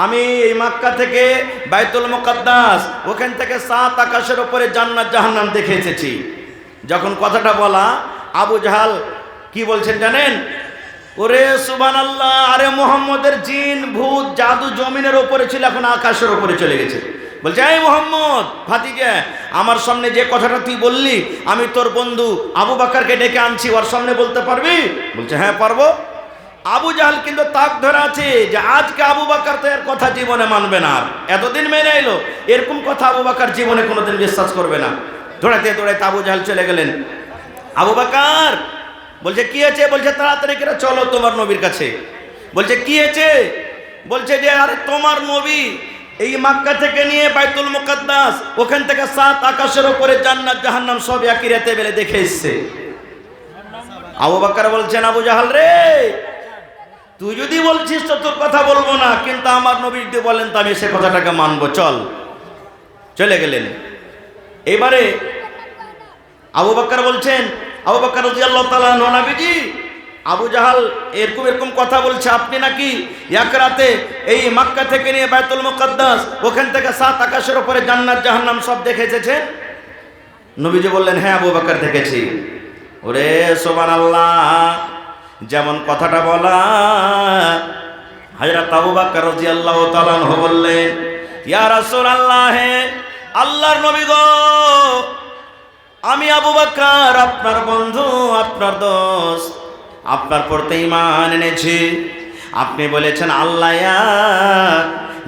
আমি এই মক্কা থেকে বাইতুল মুকাদ্দাস, ওখান থেকে 7 আকাশের উপরে জান্নাত জাহান্নাম দেখে এসেছি। যখন কথাটা বলা, আবু জাহল কি বলছেন জানেন? ওরে সুবহানাল্লাহ, আরে মুহাম্মদের জিন ভূত জাদু জমিনের উপরে ছিল, এখন আকাশের উপরে চলে গেছে। বলছে এই মুহাম্মদ ভাতিজা, আমার সামনে যে কথাটা তুই বললি, আমি তোর বন্ধু আবু বকরকে ডেকে আনছি, ওর সামনে বলতে পারবি? বলছে হ্যাঁ পারবো। আবু জাহল কিন্তু তাক ধরে আছে যে আজকে আবু বকর তো এর কথা জীবনে মানবে না। আর এতদিন মেনে এলো, এরকম কথা আবু বকর জীবনে কোনোদিন বিশ্বাস করবে না। দৌড়াইতে দৌড়াইতে আবু জাহল চলে গেলেন। আবু বকর বলছে কি হয়েছে? বলছে তাড়াতাড়ি করে চলো তোমার নবীর কাছে। বলছে কি হয়েছে? বলছে যে আরে তোমার নবী এই মক্কা থেকে নিয়ে বাইতুল মুকাদ্দাস, ওখান থেকে 7 আকাশের উপরে জান্নাত জাহান্নাম সব একই রাতে বেলে দেখে এসেছে। আবু বকর বলছেন আবু জাহল রে, তুই যদি বলছিস তো তোর কথা বলবো না, কিন্তু আমার নবী যদি বলেন তো আমি সে কথাটাকে মানবো, চল। চলে গেলেন। এবারে আবু বকর বলছেন, আবু বকর রাদিয়াল্লাহু তাআলা আনহু, নবীজি আবু জাহল এরকম কথা বলছে, আপনি নাকি এক রাতে এই মক্কা থেকে নিয়ে বাইতুল মুকাদ্দাস, ওখান থেকে 7 আকাশের উপরে জান্নাত জাহান্নাম সব দেখে এসেছেন? নবীজি বললেন হ্যাঁ আবু বকর দেখেছি। ওরে সুবহানাল্লাহ, যেমন কথাটা বলা, হযরত আবু বকর রাদিয়াল্লাহু তাআলা আনহু বললেন ইয়া রাসূলুল্লাহ, আল্লাহর নবী গো, আমি আবু বকর আপনার বন্ধু, আপনার দোস্ত, আপনার প্রতি ঈমান এনেছি। আপনি বলেছেন আল্লাহ এক,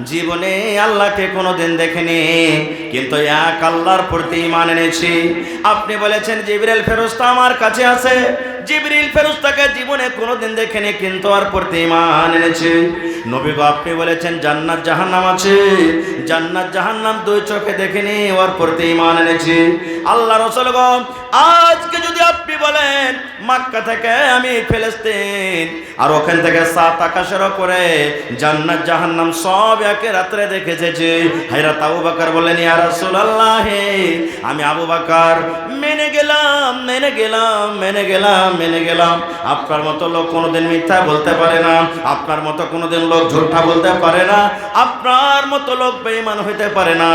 জীবনে আল্লাহকে কোনোদিন দেখেনি, কিন্তু এক আল্লাহর প্রতি ঈমান এনেছি। আপনি বলেছেন জিবরিল ফেরেশতা আমার কাছে আছে, জিবরিল ফেরেশতাকে জীবনে কোনোদিন দেখেনি, কিন্তু আর প্রতি ঈমান এনেছি। নবী গো, আপনি বলেছেন জান্নাত জাহান্নাম আছে, জান্নাত জাহান্নাম 2 চোখে দেখেনি, ওর প্রতি ঈমান এনেছি। আল্লাহ রাসূল গো, আজকে যদি আপনি বলেন মক্কা থেকে আমি ফিলিস্তিন, আর ওখান থেকে 7 আকাশের উপরে জান্নাত জাহান্নাম সব একে রাত্রে দেখে এসেছি, হযরত আবু বকর বললেন ইয়া রাসূলুল্লাহ, আমি আবু বকর মেনে গেলাম, মেনে গেলাম, মেনে গেলাম, মেনে গেলাম। আপনার মতো লোক কোনোদিন মিথ্যা বলতে পারে না, আপনার মতো কোনোদিন লোক ঝুঠা বলতে পারে না, আপনার মতো লোক বেঈমান হইতে পারে না।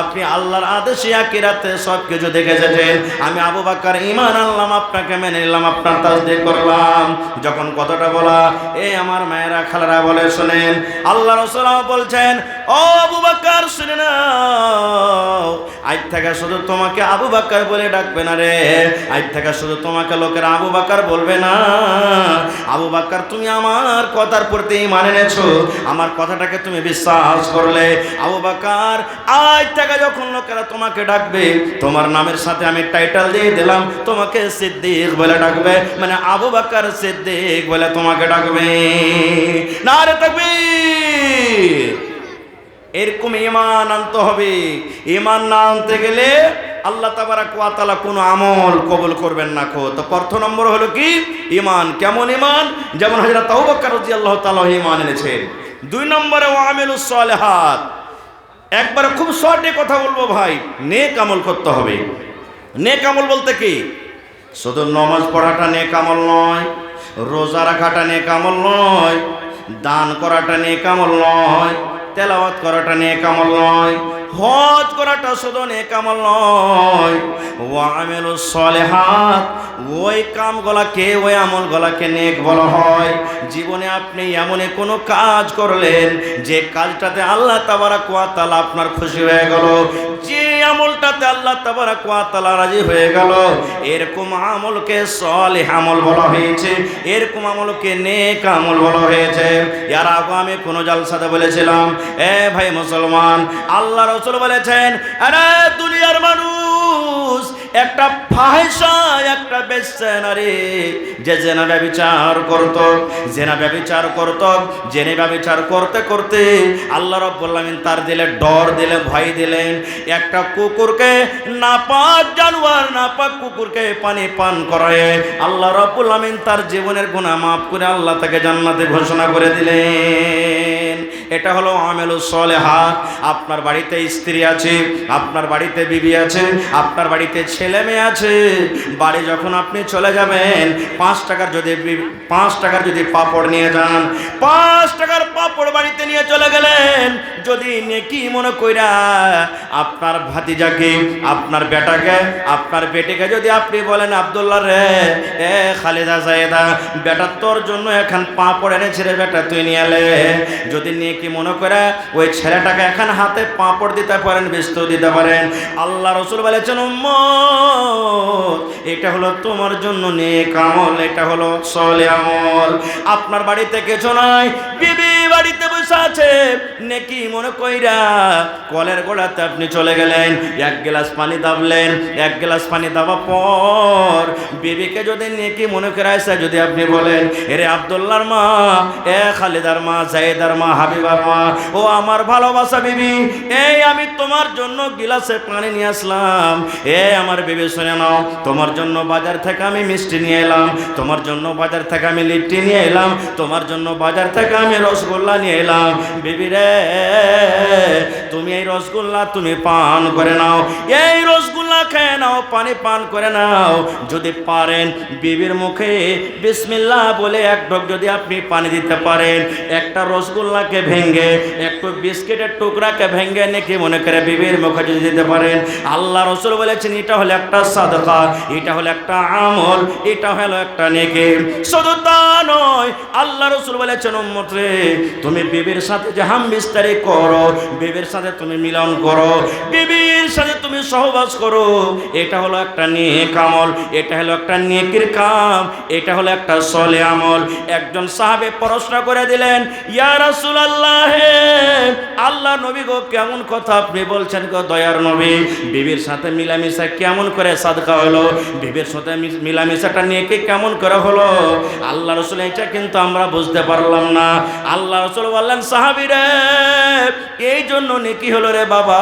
আপনি আল্লাহর আদেশে আখিরাতে সব কিছু দেখে এসেছেন। আমি আবু বকর ঈমান আনলাম, আপনাকে মেনে নিলাম, আপনার তাসদীক করলাম। যখন কথাটা বলা, এই আমার মায়েরা খালারা বলে শোনেন, আল্লাহ রাসূল বলছেন ও আবু বকর শুনে নাও, আজ থেকে শুধু তোমাকে আবু বকর বলে ডাকবে না রে, আজ থেকে শুধু তোমাকে লোকেরা আবু বকর বলবে না। আবু বকর তুমি আমার কথার প্রতি ঈমান এনেছো, আমার কথাটাকে তুমি বিশ্বাস করলে। আবু বকর আজ থেকে যখন লোকেরা তোমাকে ডাকবে, তোমার নামের সাথে আমি টাইটেল দিয়ে দিলাম, তোমাকে সিদ্দিক বলে ডাকবে, মানে আবু বকর সিদ্দিক বলে তোমাকে ডাকবে। নারে তাকবীর! এরকম ঈমান আনতে হবে। ঈমান না আনতে গেলে আল্লাহ তাবারাক ওয়া তাআলা কোনো আমল কবুল করবেন না। তো প্রথম নম্বর হলো কি? ঈমান। কেমন ঈমান? যেমন হযরত আবু বকর রাদিয়াল্লাহু তাআলা ঈমান এনেছেন। 2 নম্বরে ওয়ামিলুস সালিহাত। একবার খুব শর্টে কথা বলবো ভাই, নেক আমল করতে হবে। নেক আমল বলতে কি? শুধু নামাজ পড়াটা নেক আমল নয়, রোজা রাখাটা নেক আমল নয়, দান করাটা নেক আমল নয়, তেলাওয়াত করাটা নেক আমল নয়, হজ করাটা শুধু নেক আমল নয়। ওয়ামিলুস সালিহাত, ওই কামগুলাকে, ওই আমলগুলাকে নেক বলা হয়। জীবনে আপনি এমন কোনো কাজ করলেন যে কাজটাতে আল্লাহ তাবারাক ওয়া তাআলা আপনার খুশি হয়ে গেল, যে আল্লাহ তাবারক ওয়া তাআলা রাজি হয়ে গেল। এরকম আমলকে সালেহ আমল বলা হয়েছে, এরকম আমলকে নেক আমল বলা হয়েছে। এর আগে আমি কোন জালসাতে বলেছিলাম, এ ভাই মুসলমান, আল্লাহ রাসূল বলেছেন, আরে দুনিয়ার মানুষ, একটা ফাহিশা, একটা বেশ্যা নারী যে জেনা ব্যভিচার করত, জেনা ব্যভিচার করত, জেনে ব্যভিচার করতে করতে আল্লাহ রাব্বুল আলামিন তার দিলে ডর দিলে, ভয় দিলেন। একটা কুকুরকে, নাপাক জানোয়ার, নাপাক কুকুরকে পানি পান করায় আল্লাহ রাব্বুল আলামিন তার জীবনের গুনাহ মাফ করে আল্লাহ তাকে জান্নাতে ঘোষণা করে দিলেন। এটা হলো আমালুস সালেহাত। আপনার বাড়িতে স্ত্রী আছে, আপনার বাড়িতে বিবি আছে, আপনার বাড়িতে ছেলে মেয়ে আছে, বাড়ি যখন আপনি চলে যাবেন, 5 টাকার যদি পাপড় নিয়ে যান, 5 টাকার পাপড় বাড়িতে নিয়ে চলে গেলেন, যদি নেকি মনে কইরা আপনার ভাতিজাকে, আপনার বেটাকে, আপনার বেটিকে যদি আপনি বলেন, আব্দুল্লাহ রে, এ খালেদা জায়েদা, বেটা তোর জন্য এখন পাপড় এনেছে রে বেটা, তুই নিয়ে এলে, যদি নেকি মনে করে ওই ছেলেটাকে এখন হাতে পাপড় দিতে পারেন, বিস্কুট দিতে পারেন, আল্লাহ রাসূল বলেছেন, উম্মত, এটা হলো তোমার জন্য নেক আমল, এটা হলো সালেহ আমল। আপনার বাড়িতে কিছু নাই, বিবি বাড়িতে বসে আছে, নেকি মনে কইরা কলের গোড়াতে আপনি চলে গেলেন, 1 গ্লাস পানি দাবলেন, 1 গ্লাস পানি দেওয়ার পর বিবিকে যদি নেকি মনে করে আসে, যদি আপনি বলেন, এরে আব্দুল্লাহর মা, এ খালিদার মা, জায়েদার মা, হাবিবার মা, ও আমার ভালোবাসা বিবি, এই আমি তোমার জন্য গিলাসে পানি নিয়ে আসলাম, এ আমার বিবি শুনে নাও, তোমার জন্য বাজার থেকে আমি মিষ্টি নিয়ে এলাম, তোমার জন্য বাজার থেকে আমি লিট্টি নিয়ে এলাম, তোমার জন্য বাজার থেকে আমি রসগোল্লা নিয়ে এলাম, বিবি রে, তুমি এই রসগোল্লা তুমি পান করে নাও, এই রসগোল্লা খেয়ে নাও, পানি পান করে নাও। যদি পারেন বিবির মুখে বিসমিল্লাহ বলে এক ঢোক যদি আপনি পানি দিতে পারেন, একটা রসগোল্লাকে ভেঙে, একটু বিস্কিটের টুকরাকে ভেঙে নেকি মনে করে বিবির মুখে যদি দিতে পারেন, আল্লাহ রাসূল বলেছেন, এটা হলো একটা সাদকা, এটা হলো একটা আমল, এটা হলো একটা নেকি। শুধু তা নয়, আল্লাহ রাসূল বলেছেন, উম্মত রে, তুমি বিবির সাথে যে হামবিস্তারি করো, বিবির সাথে তুমি মিলন করো, বিবির সাথে তুমি সহবাস করো, এটা হলো একটা নেক আমল, এটা হলো একটা নেকির কাম, এটা হলো একটা সালেহ আমল। একজন সাহাবে প্রশ্ন করে দিলেন, ইয়া রাসূলুল্লাহ, আল্লাহ নবী গো, কেমন কথা আপনি বলছেন গো দয়ার নবী, বিবির সাথে মিলামিশা কেমন করে সাদকা হলো, বিবির সাথে মিলামিশাটা নেকি কেমন করে হলো? আল্লাহ রাসূল, এটা কিন্তু আমরা বুঝতে পারলাম না। আল্লাহ রাসূল বললেন, সাহাবীরে, এই জন্য নেকি হলো রে বাবা,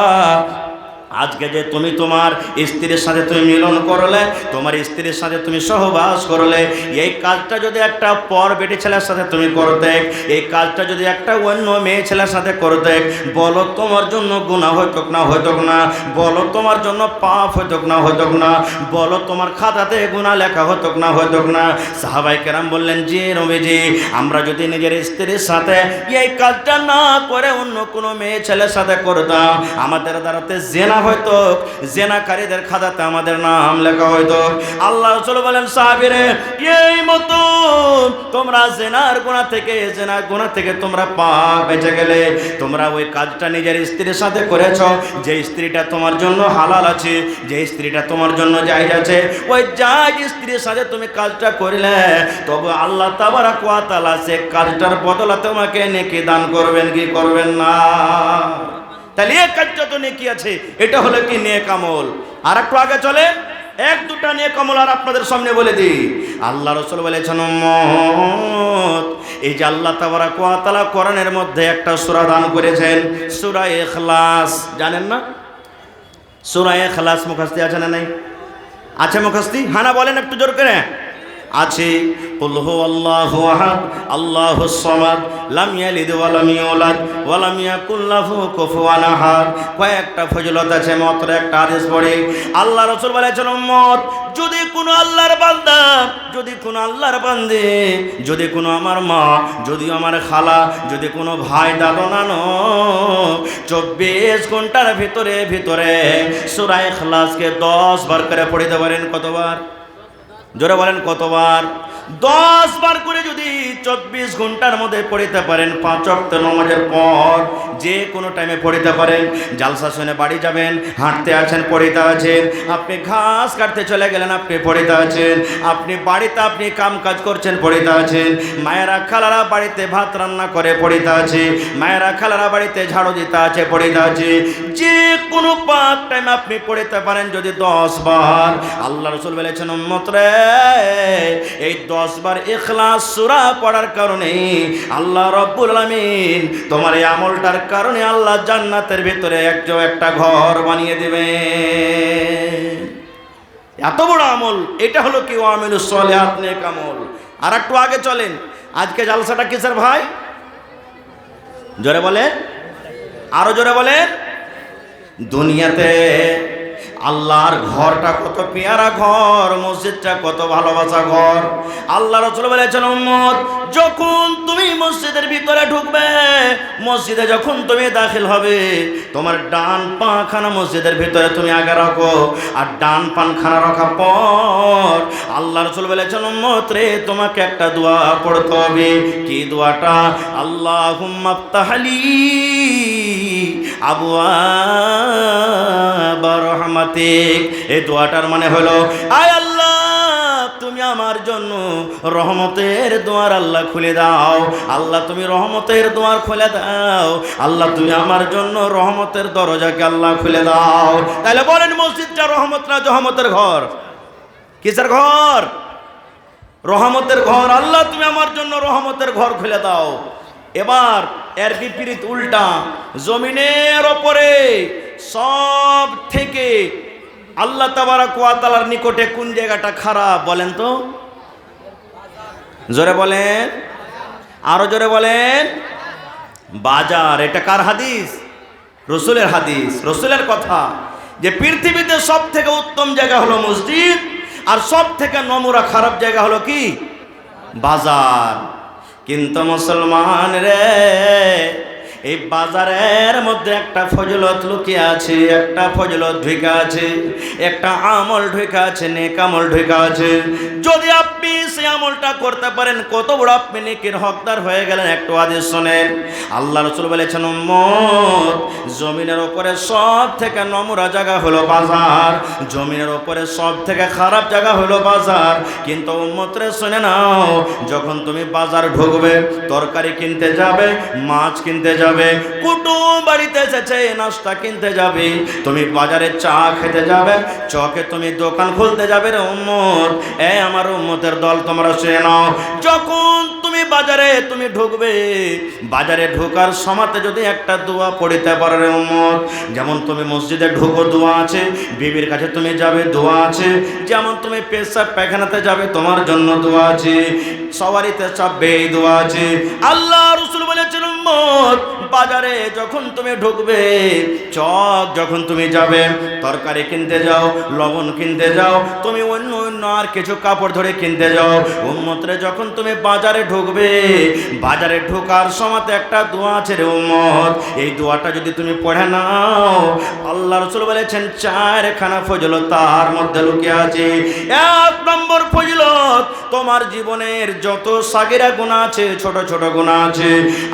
আজকে যে তুমি তোমার স্ত্রীর সাথে তুমি মিলন করলে, তোমার স্ত্রীর সাথে তুমি সহবাস করলে, এই কাজটা যদি একটা পর বেটি ছেলের সাথে তুমি করতে, এই কাজটা যদি একটা অন্য মেয়ে ছেলের সাথে করতে, বলো তোমার জন্য গুনাহ হইতক না হইতক না? বলো তোমার জন্য পাপ হইতক না হইতক না? বলো তোমার খাতাতে গুনাহ লেখা হইতক না হইতক না? সাহাবায়ে কেরাম বললেন, জি নবীজি, আমরা যদি নিজের স্ত্রীর সাথে এই কাজটা না করে অন্য কোনো মেয়ে ছেলের সাথে করতাম, আমাদের দ্বারাতে জেনা হয়তো, জেনাকারীদের খাতাতে আমাদের নাম লেখা হয়তো। আল্লাহ রাসূল বলেন, সাহাবীরে, এই মতো তোমরা জেনার গুনাহ থেকে তোমরা পাক বেঁচে গেলে, তোমরা ওই কাজটা নিজের স্ত্রীর সাথে করেছো, যে স্ত্রীটা তোমার জন্য হালাল আছে, যে স্ত্রীটা তোমার জন্য জায়েজ আছে, ওই জায়েজ স্ত্রীর সাথে তুমি কাজটা করলে, তবে আল্লাহ তাবারক ওয়া তাআলা সে কাজটার বদলে তোমাকে নেকি দান করবেন কি করবেন না? তাহলে এই কাজটা তো নেকি আছে, এটা হলো কি নেক আমল। আর একটু আগে চলে, 1-2টা নেক আমল আর আপনাদের সামনে বলে দিই। আল্লাহ রাসূল বলেছেন, উম্মত, এই যে আল্লাহ তাবারক ওয়া তাআলা কোরআনের মধ্যে একটা সূরা দান করেছেন, সূরা ইখলাস, জানেন না? সূরা ইখলাস মুখস্থি আছে না নাই? আছে মুখস্থি? হানা বলেন একটু জোর করে। আছে। কুল হুয়াল্লাহু আহাদ আল্লাহুস সামাদ লাম ইয়ালিদ ওয়া লাম ইউলাদ ওয়া লাম ইয়াকুল লাহু কুফুয়ান আহাদ। কয়েকটা ফজিলত আছে, মাত্র একটা হাদিস পড়ে আল্লাহ রাসূল বলেছেন, উম্মত, যদি কোনো আল্লাহর বান্দা, যদি কোনো আল্লাহর বান্দে, যদি কোনো আমার মা, যদি আমার খালা, যদি কোনো ভাই দাদা নানো 24 ঘন্টার ভিতরে সূরা ইখলাসকে 10 বার করে পড়িতে পারেন। কতবার? জোরে বলেন কতবার? 10 বার করে যদি 24 ঘন্টার মধ্যে পড়িতে পারেন, 5 ওয়াক্ত নামাজের পর, যে কোনো টাইমে পড়িতে পারেন। জালসা শুনে বাড়ি যাবেন, হাঁটতে আছেন পড়িতে আছেন, আপনি ঘাস কাটতে চলে গেলেন আপনি পড়িতে আছেন, আপনি বাড়িতে আপনি কাম কাজ করছেন পড়িতে আছেন, মায়েরা খালারা বাড়িতে ভাত রান্না করে পড়িতে আছে, মায়েরা খালারা বাড়িতে ঝাড়ু দিতে আছে পড়িতে আছে, যে কোনো পাক টাইম আপনি পড়িতে পারেন যদি 10 বার। আল্লাহ রাসূল বলেছেন উম্মত রে, এই 10 বার ইখলাস সূরা পড়ার কারণে আল্লাহ রাব্বুল আলামিন তোমার এই আমলটার কারণে আল্লাহ জান্নাতের ভিতরে একটা ঘর বানিয়ে দিবেন। এত বড় আমল, এটা হলো কি আমিলুস সলিহাত নেক আমল। আর একটু আগে চলেন, আজকে জালসাটা কিসের ভাই? জোরে বলে, আরো জোরে বলে। দুনিয়াতে আল্লাহর ঘরটা কত পেয়ারা ঘর, মসজিদটা কত ভালোবাসা ঘর। আল্লাহ রাসূল বলেছেন উম্মত, যখন তুমি মসজিদের ভিতরে ঢুকবে, মসজিদে যখন তুমি দাখিল হবে, তোমার ডান পা খানা মসজিদের ভিতরে তুমি আগে রাখো, আর ডান পান খানা রাখার পর আল্লাহ রাসূল বলেছেন উম্মত রে, তোমাকে একটা দোয়া পড়তে হবে। কি দোয়াটা? আল্লাহুম্মা আফতাহলি আবওয়াবা রাহমাতিক। এই দোয়াটার মানে হলো, আয় আল্লাহ তুমি আমার জন্য রহমতের দুয়ার আল্লাহ খুলে দাও। আল্লাহ তুমি রহমতের দুয়ার খুলে দাও। আল্লাহ তুমি আমার জন্য রহমতের দরজাকে আল্লাহ খুলে দাও। তাহলে বলেন, মসজিদটা রহমত না জহমতের ঘর? কিসের ঘর? রহমতের ঘর। আল্লাহ তুমি আমার জন্য রহমতের ঘর খুলে দাও। এবার এর বিপরীত উল্টা, জমিনের ওপরে সব থেকে আল্লাহ তাবারক ওয়া তাআলার নিকটে কোন জায়গাটা খারাপ বলেন তো? জোরে বলেন, আরো জোরে বলেন। বাজার। এটা কার হাদিস? রসুলের হাদিস, রসুলের কথা, যে পৃথিবীতে সব থেকে উত্তম জায়গা হলো মসজিদ, আর সব থেকে নোংরা খারাপ জায়গা হলো কি? বাজার। কিন্তু মুসলমান রে, এই বাজারের মধ্যে একটা ফজিলত লুকিয়ে আছে, একটা ফজিলত ঢুকে আছে, একটা আমল ঢুকে আছে, নেক আমল ঢুকে আছে। যদি আপনি সেই আমলটা করতে পারেন, কত বড় আপনি নেকির হকদার হয়ে গেলেন। একটু হাদিস শুনেন। আল্লাহ রাসূল বলেছেন উম্মত, জমিনের উপরে সব থেকে নোংরা জায়গা হলো বাজার, জমিনের উপরে সব থেকে খারাপ জায়গা হলো বাজার। কিন্তু উম্মত রে শুনে নাও, যখন তুমি বাজার ঢুকবে, তরকারি কিনতে যাবে, মাছ কিনতে যাবে, কুটুম বাড়িতে এসেছে নাস্তা কিনতে যাবে, তুমি বাজারে চা খেতে যাবে, চকে তুমি দোকান খুলতে যাবে রে উম্মত। আমার উম্মতের দল তোমরা শুনে নাও, যখন তুমি বাজারে তুমি ঢুকবে, বাজারে ঢোকার সময়তে যদি একটা দোয়া পড়িতে পারো রে উম্মত, যেমন তুমি মসজিদে ঢুকো দোয়া আছে, বিবির কাছে তুমি যাবে দোয়া আছে, যেমন তুমি পেশাব পায়খানাতে যাবে তোমার জন্য দোয়া আছে, সওয়ারিতে চাপবে এই দোয়া আছে। আল্লাহ রাসূল বলেছেন উম্মত, বাজারে যখন তুমি ঢুকবে, চক যখন তুমি যাবে, তরকারি কিনতে যাও, লবণ কিনতে যাও, তুমি অন্য অন্য আর কিছু কাপড় ধরে কিনতে যাও, উম্মতরে যখন তুমি বাজারে ঢুকবে, বাজারে ঢোকার সময়তে একটা দোয়া আছে রে উম্মত, এই দোয়াটা যদি তুমি পড়ে নাও, আল্লাহ রাসূল বলেছেন 4খানা ফজিলত তার মধ্যে লুকিয়ে আছে। 1 নম্বর ফজিলত, তোমার জীবনের যত সাগিরা গুনাহ আছে, ছোট ছোট গুনাহ আছে,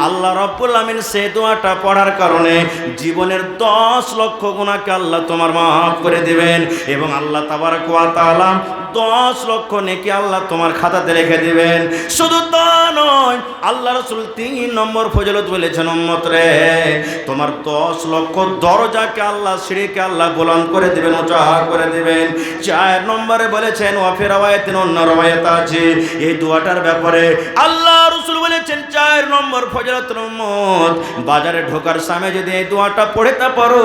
আল্লাহ রাব্বুল আমিন সেই দোয়াটা পড়ার কারণে জীবনের 10 লক্ষ গুনাহকে আল্লাহ তোমার মাফ করে দিবেন, এবং আল্লাহ তাবারক ওয়া তাআলা 10 লক্ষ নেকি আল্লাহ তোমার খাতাতে রেখে দিবেন। শুধু তা নয়, আল্লাহ রাসূল 3 নম্বর ফজিলত বলেছেন উম্মত রে, তোমার 10 লক্ষ দরজাকে আল্লাহ, সিঁড়িকে আল্লাহ বুলন্দ করে দিবেন, উঁচা করে দিবেন। 4 নম্বরে বলেছেন, ওয়া ফি রাওয়ায়াতিন, অন্য রাওয়ায়াত আছে এই দোয়াটার ব্যাপারে, আল্লাহ রাসূল বলেছেন 4 নম্বর ফজিলত উম্মত, বাজারে ঢোকার সময় যদি এই দোয়াটা পড়তে পারো,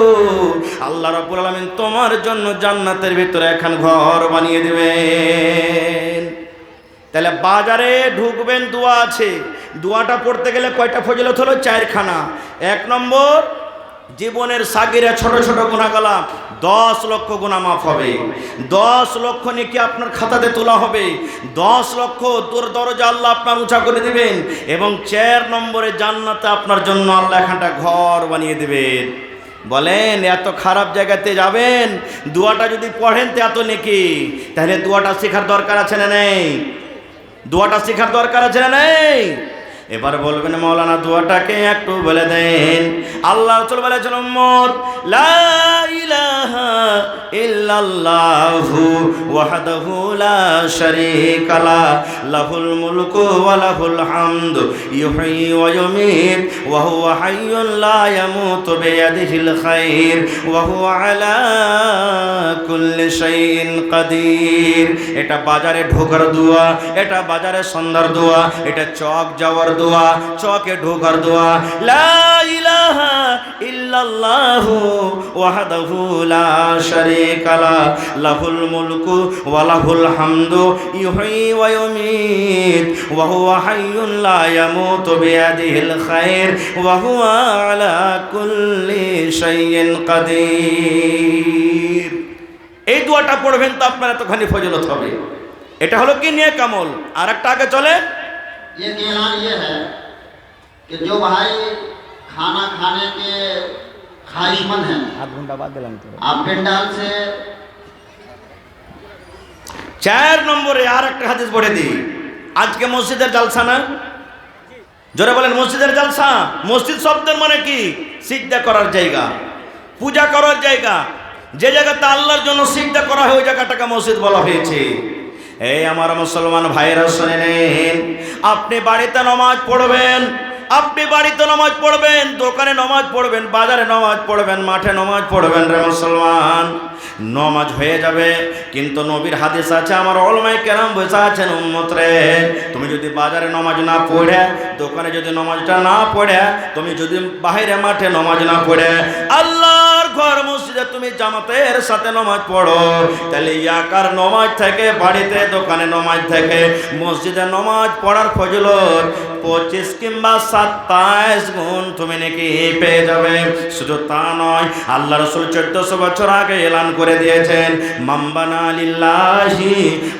আল্লাহ রাব্বুল আলামিন তোমার জন্য জান্নাতের ভিতরে এখন ঘর বানিয়ে দিবেন। তাহলে বাজারে ঢুকবেন, দোয়া আছে, দোয়াটা পড়তে গেলে কয়টা ফজিলত হলো? 4খানা। 1 নম্বর, জীবনের সাগিরা ছোট ছোট গুনাহগুলো 10 লক্ষ গুনাহ মাফ হবে, 10 লক্ষ নেকি আপনার খাতাতে তোলা হবে, 10 লক্ষ তোর দরজা আল্লাহ আপনার উঁচা করে দিবেন, এবং 4 নম্বরে জান্নাতে আপনার জন্য আল্লাহ একটা ঘর বানিয়ে দিবেন। বলেন, এত খারাপ জায়গাতে যাবেন, দোয়াটা যদি পড়েন তো এত নেকি, তাহলে দোয়াটা শেখার দরকার আছে না নেই? দোয়াটা শেখার দরকার আছে না নেই? এবার বলবেন মাওলানা দোয়াটাকে একটু বলে দেন। আল্লাহ রাসূল বলেছেন উম্মত, লা ইলাহা ইল্লাল্লাহু ওয়াহদাহু লা শারীকা লা লাহুল মুলকু ওয়া লাহুল হামদু ইউহয়ি ওয়া ইউমীত ওয়া হুয়া হাইয়্যুন লা ইয়ামুতু বিয়াদিহিল খায়র ওয়া হুয়া আলা কুল্লি শাইইন কাদির। এটা বাজারে ঢোকার দোয়া, এটা বাজারে সন্ধ্যার দোয়া, এটা চক যাওয়ার দোয়া, চকে ঢোকার দোয়া। লা ইলাহা ইল্লাল্লাহু ওয়াহদাহু লা শারীকা লা লাহুল মুলকু ওয়া লাহুল হামদু ইউহয়ি ওয়া ইউমীত ওয়া হুয়া হাইয়্যুন লা ইয়ামুতু বিয়াদিহিল খায়র ওয়া হুয়া আলা কুল্লি শাইইন কাদির। এই দোয়াটা পড়বেন তো আপনার এতখানি ফজিলত হবে। এটা হলো কি নেক আমল। আর একটা আগে চলে, ये ऐलान ये है कि जो भाई खाना खाने के ख्वाहिशमंद हैं, आध घंटा बाद दिलाम तो आप पेंडाल से 4 নম্বরে আর একটা হাদিস পড়ে দিই। আজকে মসজিদের জালসা না? জোরে বলেন, মসজিদের জালসা। মসজিদ শব্দের মানে কি? সিজদা করার জায়গা, পূজা করার জায়গা। যে জায়গাতে আল্লাহর জন্য সিজদা করা হয় ওই জায়গাটাকে মসজিদ বলা হয়েছে। এই আমার মুসলমান ভাইরা শুনে নেন, আপনি বাড়িতে নামাজ পড়বেন, আপনি বাড়িতে নামাজ পড়বেন, দোকানে নামাজ পড়বেন, বাজারে নামাজ পড়বেন, মাঠে নামাজ পড়বেন রে মুসলমান, নামাজ হয়ে যাবে। কিন্তু নবীর হাদিস আছে, আমার উলামায়ে কেরাম বসে আছেন, উম্মত রে, তুমি যদি বাজারে নামাজ না পড়ে, দোকানে যদি নামাজটা না পড়ে, তুমি যদি বাইরে মাঠে নামাজ না পড়ে আল্লাহর ঘর মসজিদে তুমি জামাতের সাথে নামাজ পড়ো, তাহলে ইয়াকার নামাজ থেকে, বাড়িতে দোকানে নামাজ থেকে মসজিদে নামাজ পড়ার ফজিলত 25 কিংবা 27 গুণ তুমি নাকি পেয়ে যাবে। শুধু তা নয়, আল্লাহ রাসূল 1400 বছর আগে এলান করে দিয়েছেন, মান বানা লিল্লাহি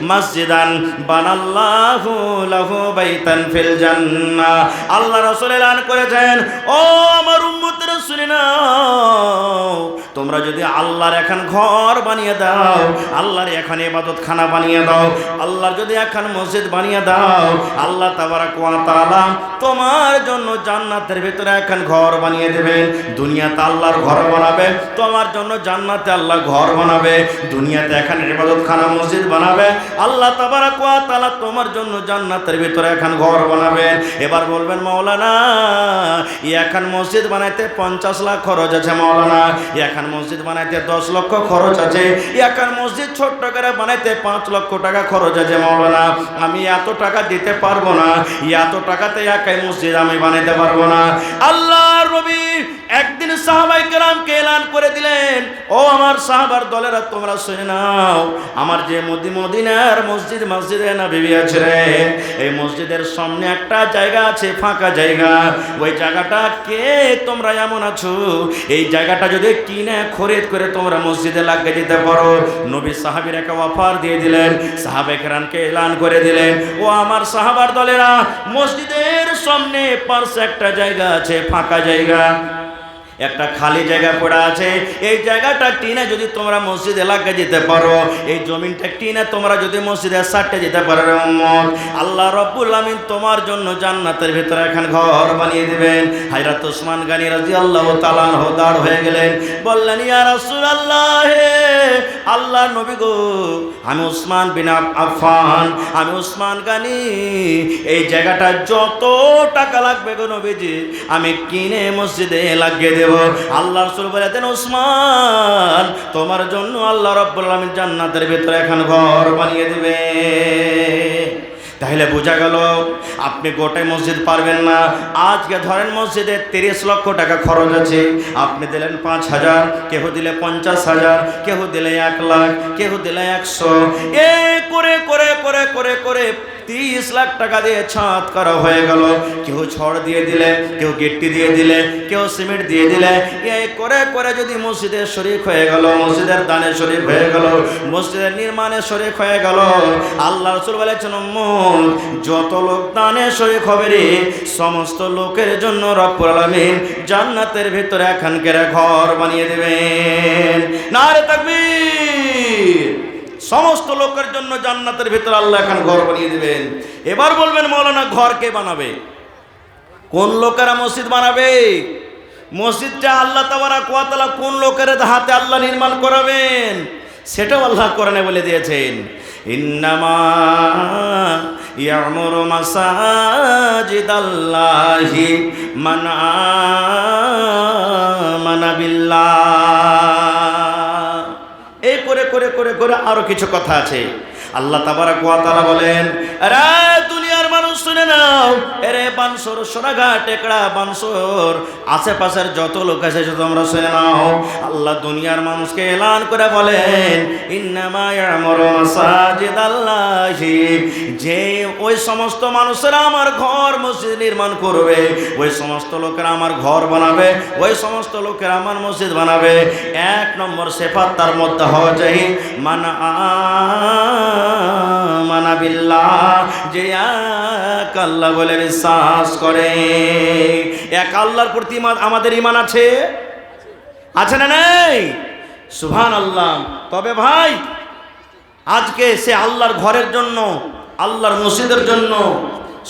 মসজিদান বানাল্লাহু লাহু বাইতান ফিল জান্নাহ। আল্লাহ রাসূল এলান করেছেন, ও আমার উম্মতেরা শুনে নাও, তোমরা যদি আল্লাহর এখন ঘর বানিয়ে দাও, আল্লাহর এখন ইবাদতখানা বানিয়ে দাও, আল্লাহর যদি এখন মসজিদ বানিয়ে দাও, আল্লাহ তাবারাক ওয়া তাআলা তোমার জন্য জান্নাতের ভিতরে এখন ঘর বানিয়ে দেবেন। দুনিয়াতে আল্লাহর ঘর বানাবে, তোমার জন্য জান্নাতে আল্লাহ ঘর বানাবে। দুনিয়াতে এখন ইবাদতখানা মসজিদ বানাবে, আল্লাহ তাবারাক ওয়া তাআলা তোমার জন্য জান্নাতের ভিতরে এখন ঘর বানাবেন। এবার বলবেন, মাওলানা এখন মসজিদ বানাইতে 50 লাখ খরচ আছে, মাওলানা এখন মসজিদ বানাইতে 10 লক্ষ খরচ আছে, এখন মসজিদ ছোট্ট করে বানাইতে 5 লক্ষ টাকা খরচ আছে, মাওলানা আমি এত টাকা দিতে পারবো না, এত টাকাতে একাই মসজিদ আমি বানাইতে পারবো না। আল্লাহর নবী একদিন সাহাবায়ে কেরামকে এলান করে দিলেন, ও আমার সাহাবার দলেরা, তোমরা শুনে নাও, আমার যে মদিনার মসজিদ, মসজিদে নববী আছে রে, এই মসজিদের সামনে একটা জায়গা আছে, ফাঁকা জায়গা, ওই জায়গাটা কে তোমরা এমন আছো, এই জায়গাটা যদি কিনে খরিদ করে তোমরা মসজিদে লাগিয়ে দিতে পারো। নবী সাহাবীর একটা অফার দিয়ে দিলেন, সাহাবায়ে কেরামকে এলান করে দিলেন, ও আমার সাহাবার দলেরা, মসজিদের সামনে পাশে একটা জায়গা আছে, ফাঁকা জায়গা, একটা খালি জায়গা পড়ে আছে, এই জায়গাটা টিনে যদি তোমরা মসজিদ এলাকায় যেতে পারো, এই জমিনটা টিনে তোমরা যদি মসজিদের সাথে যেতে পারো রে উম্মত, আল্লাহ রাব্বুল আমিন তোমার জন্য জান্নাতের ভিতরে এখন ঘর বানিয়ে দিবেন। হযরত ওসমান গনি রাদিয়াল্লাহু তাআলা আনহু দাঁড় হয়ে গেলেন, বললেন, ইয়া রাসূলুল্লাহ, হে আল্লাহর নবী গো, আমি ওসমান বিন আফফান, আমি ওসমান গনি, এই জায়গাটা যত টাকা লাগবে গো নবীজি আমি কিনে মসজিদে লাগিয়ে দেব। আল্লাহ রাসূল বলেছেন, ওসমান তোমার জন্য আল্লাহ রাব্বুল আলামিন জান্নাতের ভিতরে এখন ঘর বানিয়ে দিবে। তাহলে বোঝা গেল আপনি গোটাই মসজিদ পারবেন না। আজকে ধরেন মসজিদে 30 লক্ষ টাকা খরচ আছে, আপনি দিলেন 5,000, কেউ দিলে 50,000, কেউ দিলে 1 লাখ, কেউ দিলে 100, এই করে করে করে করে করে 30 লাখ টাকা দিয়ে ছাদ করা হয়ে গেল। কেউ ছড় দিয়ে দিলে, কেউ গিট্টি দিয়ে দিলে, কেউ সিমেন্ট দিয়ে দিলে, এই করে করে যদি মসজিদের শরীক হয়ে গেল, মসজিদের দানে শরীক হয়ে গেল, মসজিদের নির্মাণে শরীক হয়ে গেল, আল্লাহ রাসূল বলেছেন, যত লোক দানে শরীক হবে রে, সমস্ত লোকের জন্য রব্বুল আলামিন জান্নাতের ভিতরে এখানকার ঘর বানিয়ে দেবেন। নারে তাকবীর! সমস্ত লোকের জন্য জান্নাতের ভিতরে আল্লাহ এখন ঘর বানিয়ে দিবেন। এবার বলবেন, মাওলানা ঘর কে বানাবে? কোন লোকেরা মসজিদ বানাবে? মসজিদটা আল্লাহ তাবারক ওয়া তাআলা কোন লোকের হাতে আল্লাহ নির্মাণ করাবেন সেটাও আল্লাহ কোরআনে বলে দিয়েছেন। ইন্নামা ইয়ামুরু মাসাজিদাল্লাহি মান আমানা বিল্লাহ। এই করে করে করে করে আরো কিছু কথা আছে। আল্লাহ তাবারক ওয়া তাআলা বলেন, আরে দুনিয়ার মানুষ শুনে নাও, এরে বানসর, সোনাঘাট, টেকড়া, বানসর, আশেপাশের যত লোক আছে তোমরা শুনে নাও। আল্লাহ দুনিয়ার মানুষকে এলান করে বলেন, ইন্নামা ইয়ামুরু মাসাজিদাল্লাহি, যে ওই সমস্ত মানুষেরা আমার ঘর মসজিদ নির্মাণ করবে, ওই সমস্ত লোকেরা আমার ঘর বানাবে, ওই সমস্ত লোকেরা আমার মসজিদ বানাবে। এক নম্বর সিফাত তার মধ্যে হওয়া চাই মান আমানা বিল্লাহ, যে এক আল্লাহ বলে বিশ্বাস করে। এক আল্লাহর প্রতি আমাদের ঈমান আছে, আছে না নেই? সুবহানাল্লাহ। তবে ভাই আজকে সে আল্লাহর ঘরের জন্য, আল্লাহর মসজিদের জন্য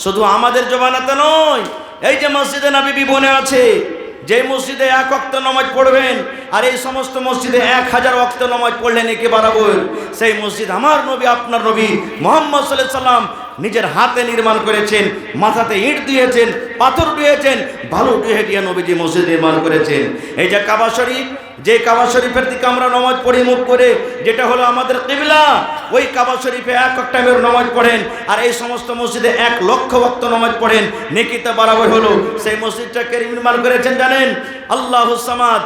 শুধু আমাদের জমানাতে নয়, এই যে মসজিদে নববী বনে আছে, যে মসজিদে এক ওয়াক্ত নামাজ পড়বেন আর এই সমস্ত মসজিদে 1000 ওয়াক্ত নামাজ পড়লেন একে বরাবর, সেই মসজিদ আমার নবী, আপনার নবী মুহাম্মদ সাল্লাল্লাহু আলাইহি সাল্লাম নিজের হাতে নির্মাণ করেছেন। মাথাতে ইট দিয়েছেন, পাথর দিয়েছেন, বালু দিয়ে নবীজি মসজিদ নির্মাণ করেছেন। এই যে কাবা শরীফ, যে কাবা শরীফের দিকে আমরা নামাজ পড়ি মুখ করে, যেটা হলো আমাদের কিবলা, ওই কাবা শরীফে এক টাইমের নামাজ পড়েন আর এই সমস্ত মসজিদে 1 লক্ষ ওয়াক্ত নামাজ পড়েন, নেকিতে বরাবর হলো। সেই মসজিদটাকে নির্মাণ করেছেন জানেন? আল্লাহুস সামাদ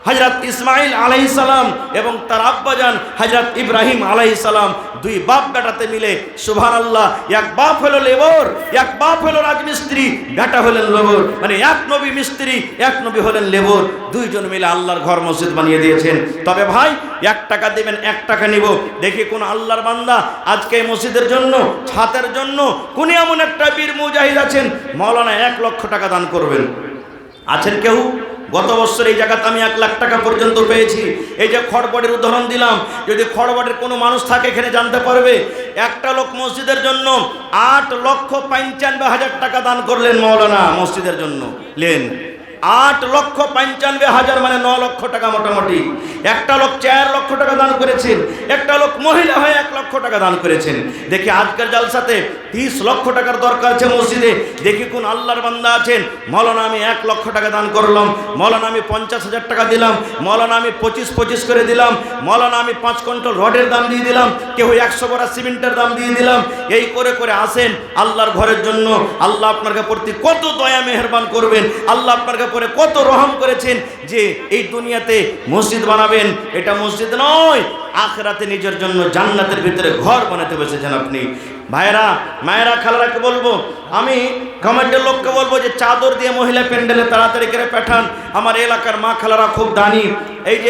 হযরত ইসমাঈল আলাইহিস সালাম এবং তার আব্বাজান হযরত ইব্রাহিম আলাইহিস সালাম, দুই বাপ বেটাতে মিলে। সুবহানাল্লাহ। এক বাপ হলো লেবর, এক বাপ হলো রাজমিস্ত্রি, বেটা হলেন লেবর, মানে এক নবী মিস্ত্রি, এক নবী হলেন লেবর, দুইজন মিলে আল্লাহর ঘর মসজিদ বানিয়ে দিয়েছেন। তবে ভাই 1 টাকা দিবেন, 1 টাকা নিব, দেখি কোন আল্লাহর বান্দা আজকে মসজিদের জন্য, ছাতের জন্য কোন এমন একটা বীর মুজাহিদ আছেন মাওলানা 1 লক্ষ টাকা দান করবেন? আছেন কেউ? গত বছর এই জায়গাতে আমি 1 লাখ টাকা পর্যন্ত পেয়েছি। এই যে খড়বড়ের উদাহরণ দিলাম, যদি খড়বড়ের কোনো মানুষ থাকে এখানে জানতে পারবে, একটা লোক মসজিদের জন্য 8,95,000 টাকা দান করলেন মাওলানা মসজিদের জন্য। লেন 8,95,000 মানে 9 লক্ষ টাকা মোটামুটি। একটা লোক 4 লক্ষ টাকা দান করেছেন, একটা লোক মহিলা হয়ে 1 লক্ষ টাকা দান করেছেন। দেখি আজকের জালসাতে 30 লক্ষ টাকার দরকার আছে মসজিদে, দেখি কোন আল্লাহর বান্দা আছেন, মাওলানা আমি 1 লক্ষ টাকা দান করলাম, মাওলানা আমি 50,000 টাকা দিলাম, মাওলানা আমি 25 করে দিলাম, মাওলানা আমি 5 কুইন্টাল রডের দাম দিয়ে দিলাম, কেউ 100 বড়া সিমেন্টের দাম দিয়ে দিলাম। এই করে করে আসেন আল্লাহর ঘরের জন্য। আল্লাহ আপনার প্রতি কত দয়া মেহেরবান করবেন, আল্লাহ আপনার পরে কত রহম করেছেন যে এই দুনিয়াতে মসজিদ বানাবেন। এটা মসজিদ নয়, আখিরাতে নিজের জন্য জান্নাতের ভিতরে ঘর বানাতে বসেছেন আপনি। ভাইরা, মায়েরা, খালারাকে বলবো, আমি কমিটির লোককে বলবো যে চাদর দিয়ে মহিলা প্যান্ডেলে তাড়াতাড়ি করে পাঠান। আমার এলাকার মা খালারা খুব দানি। এই যে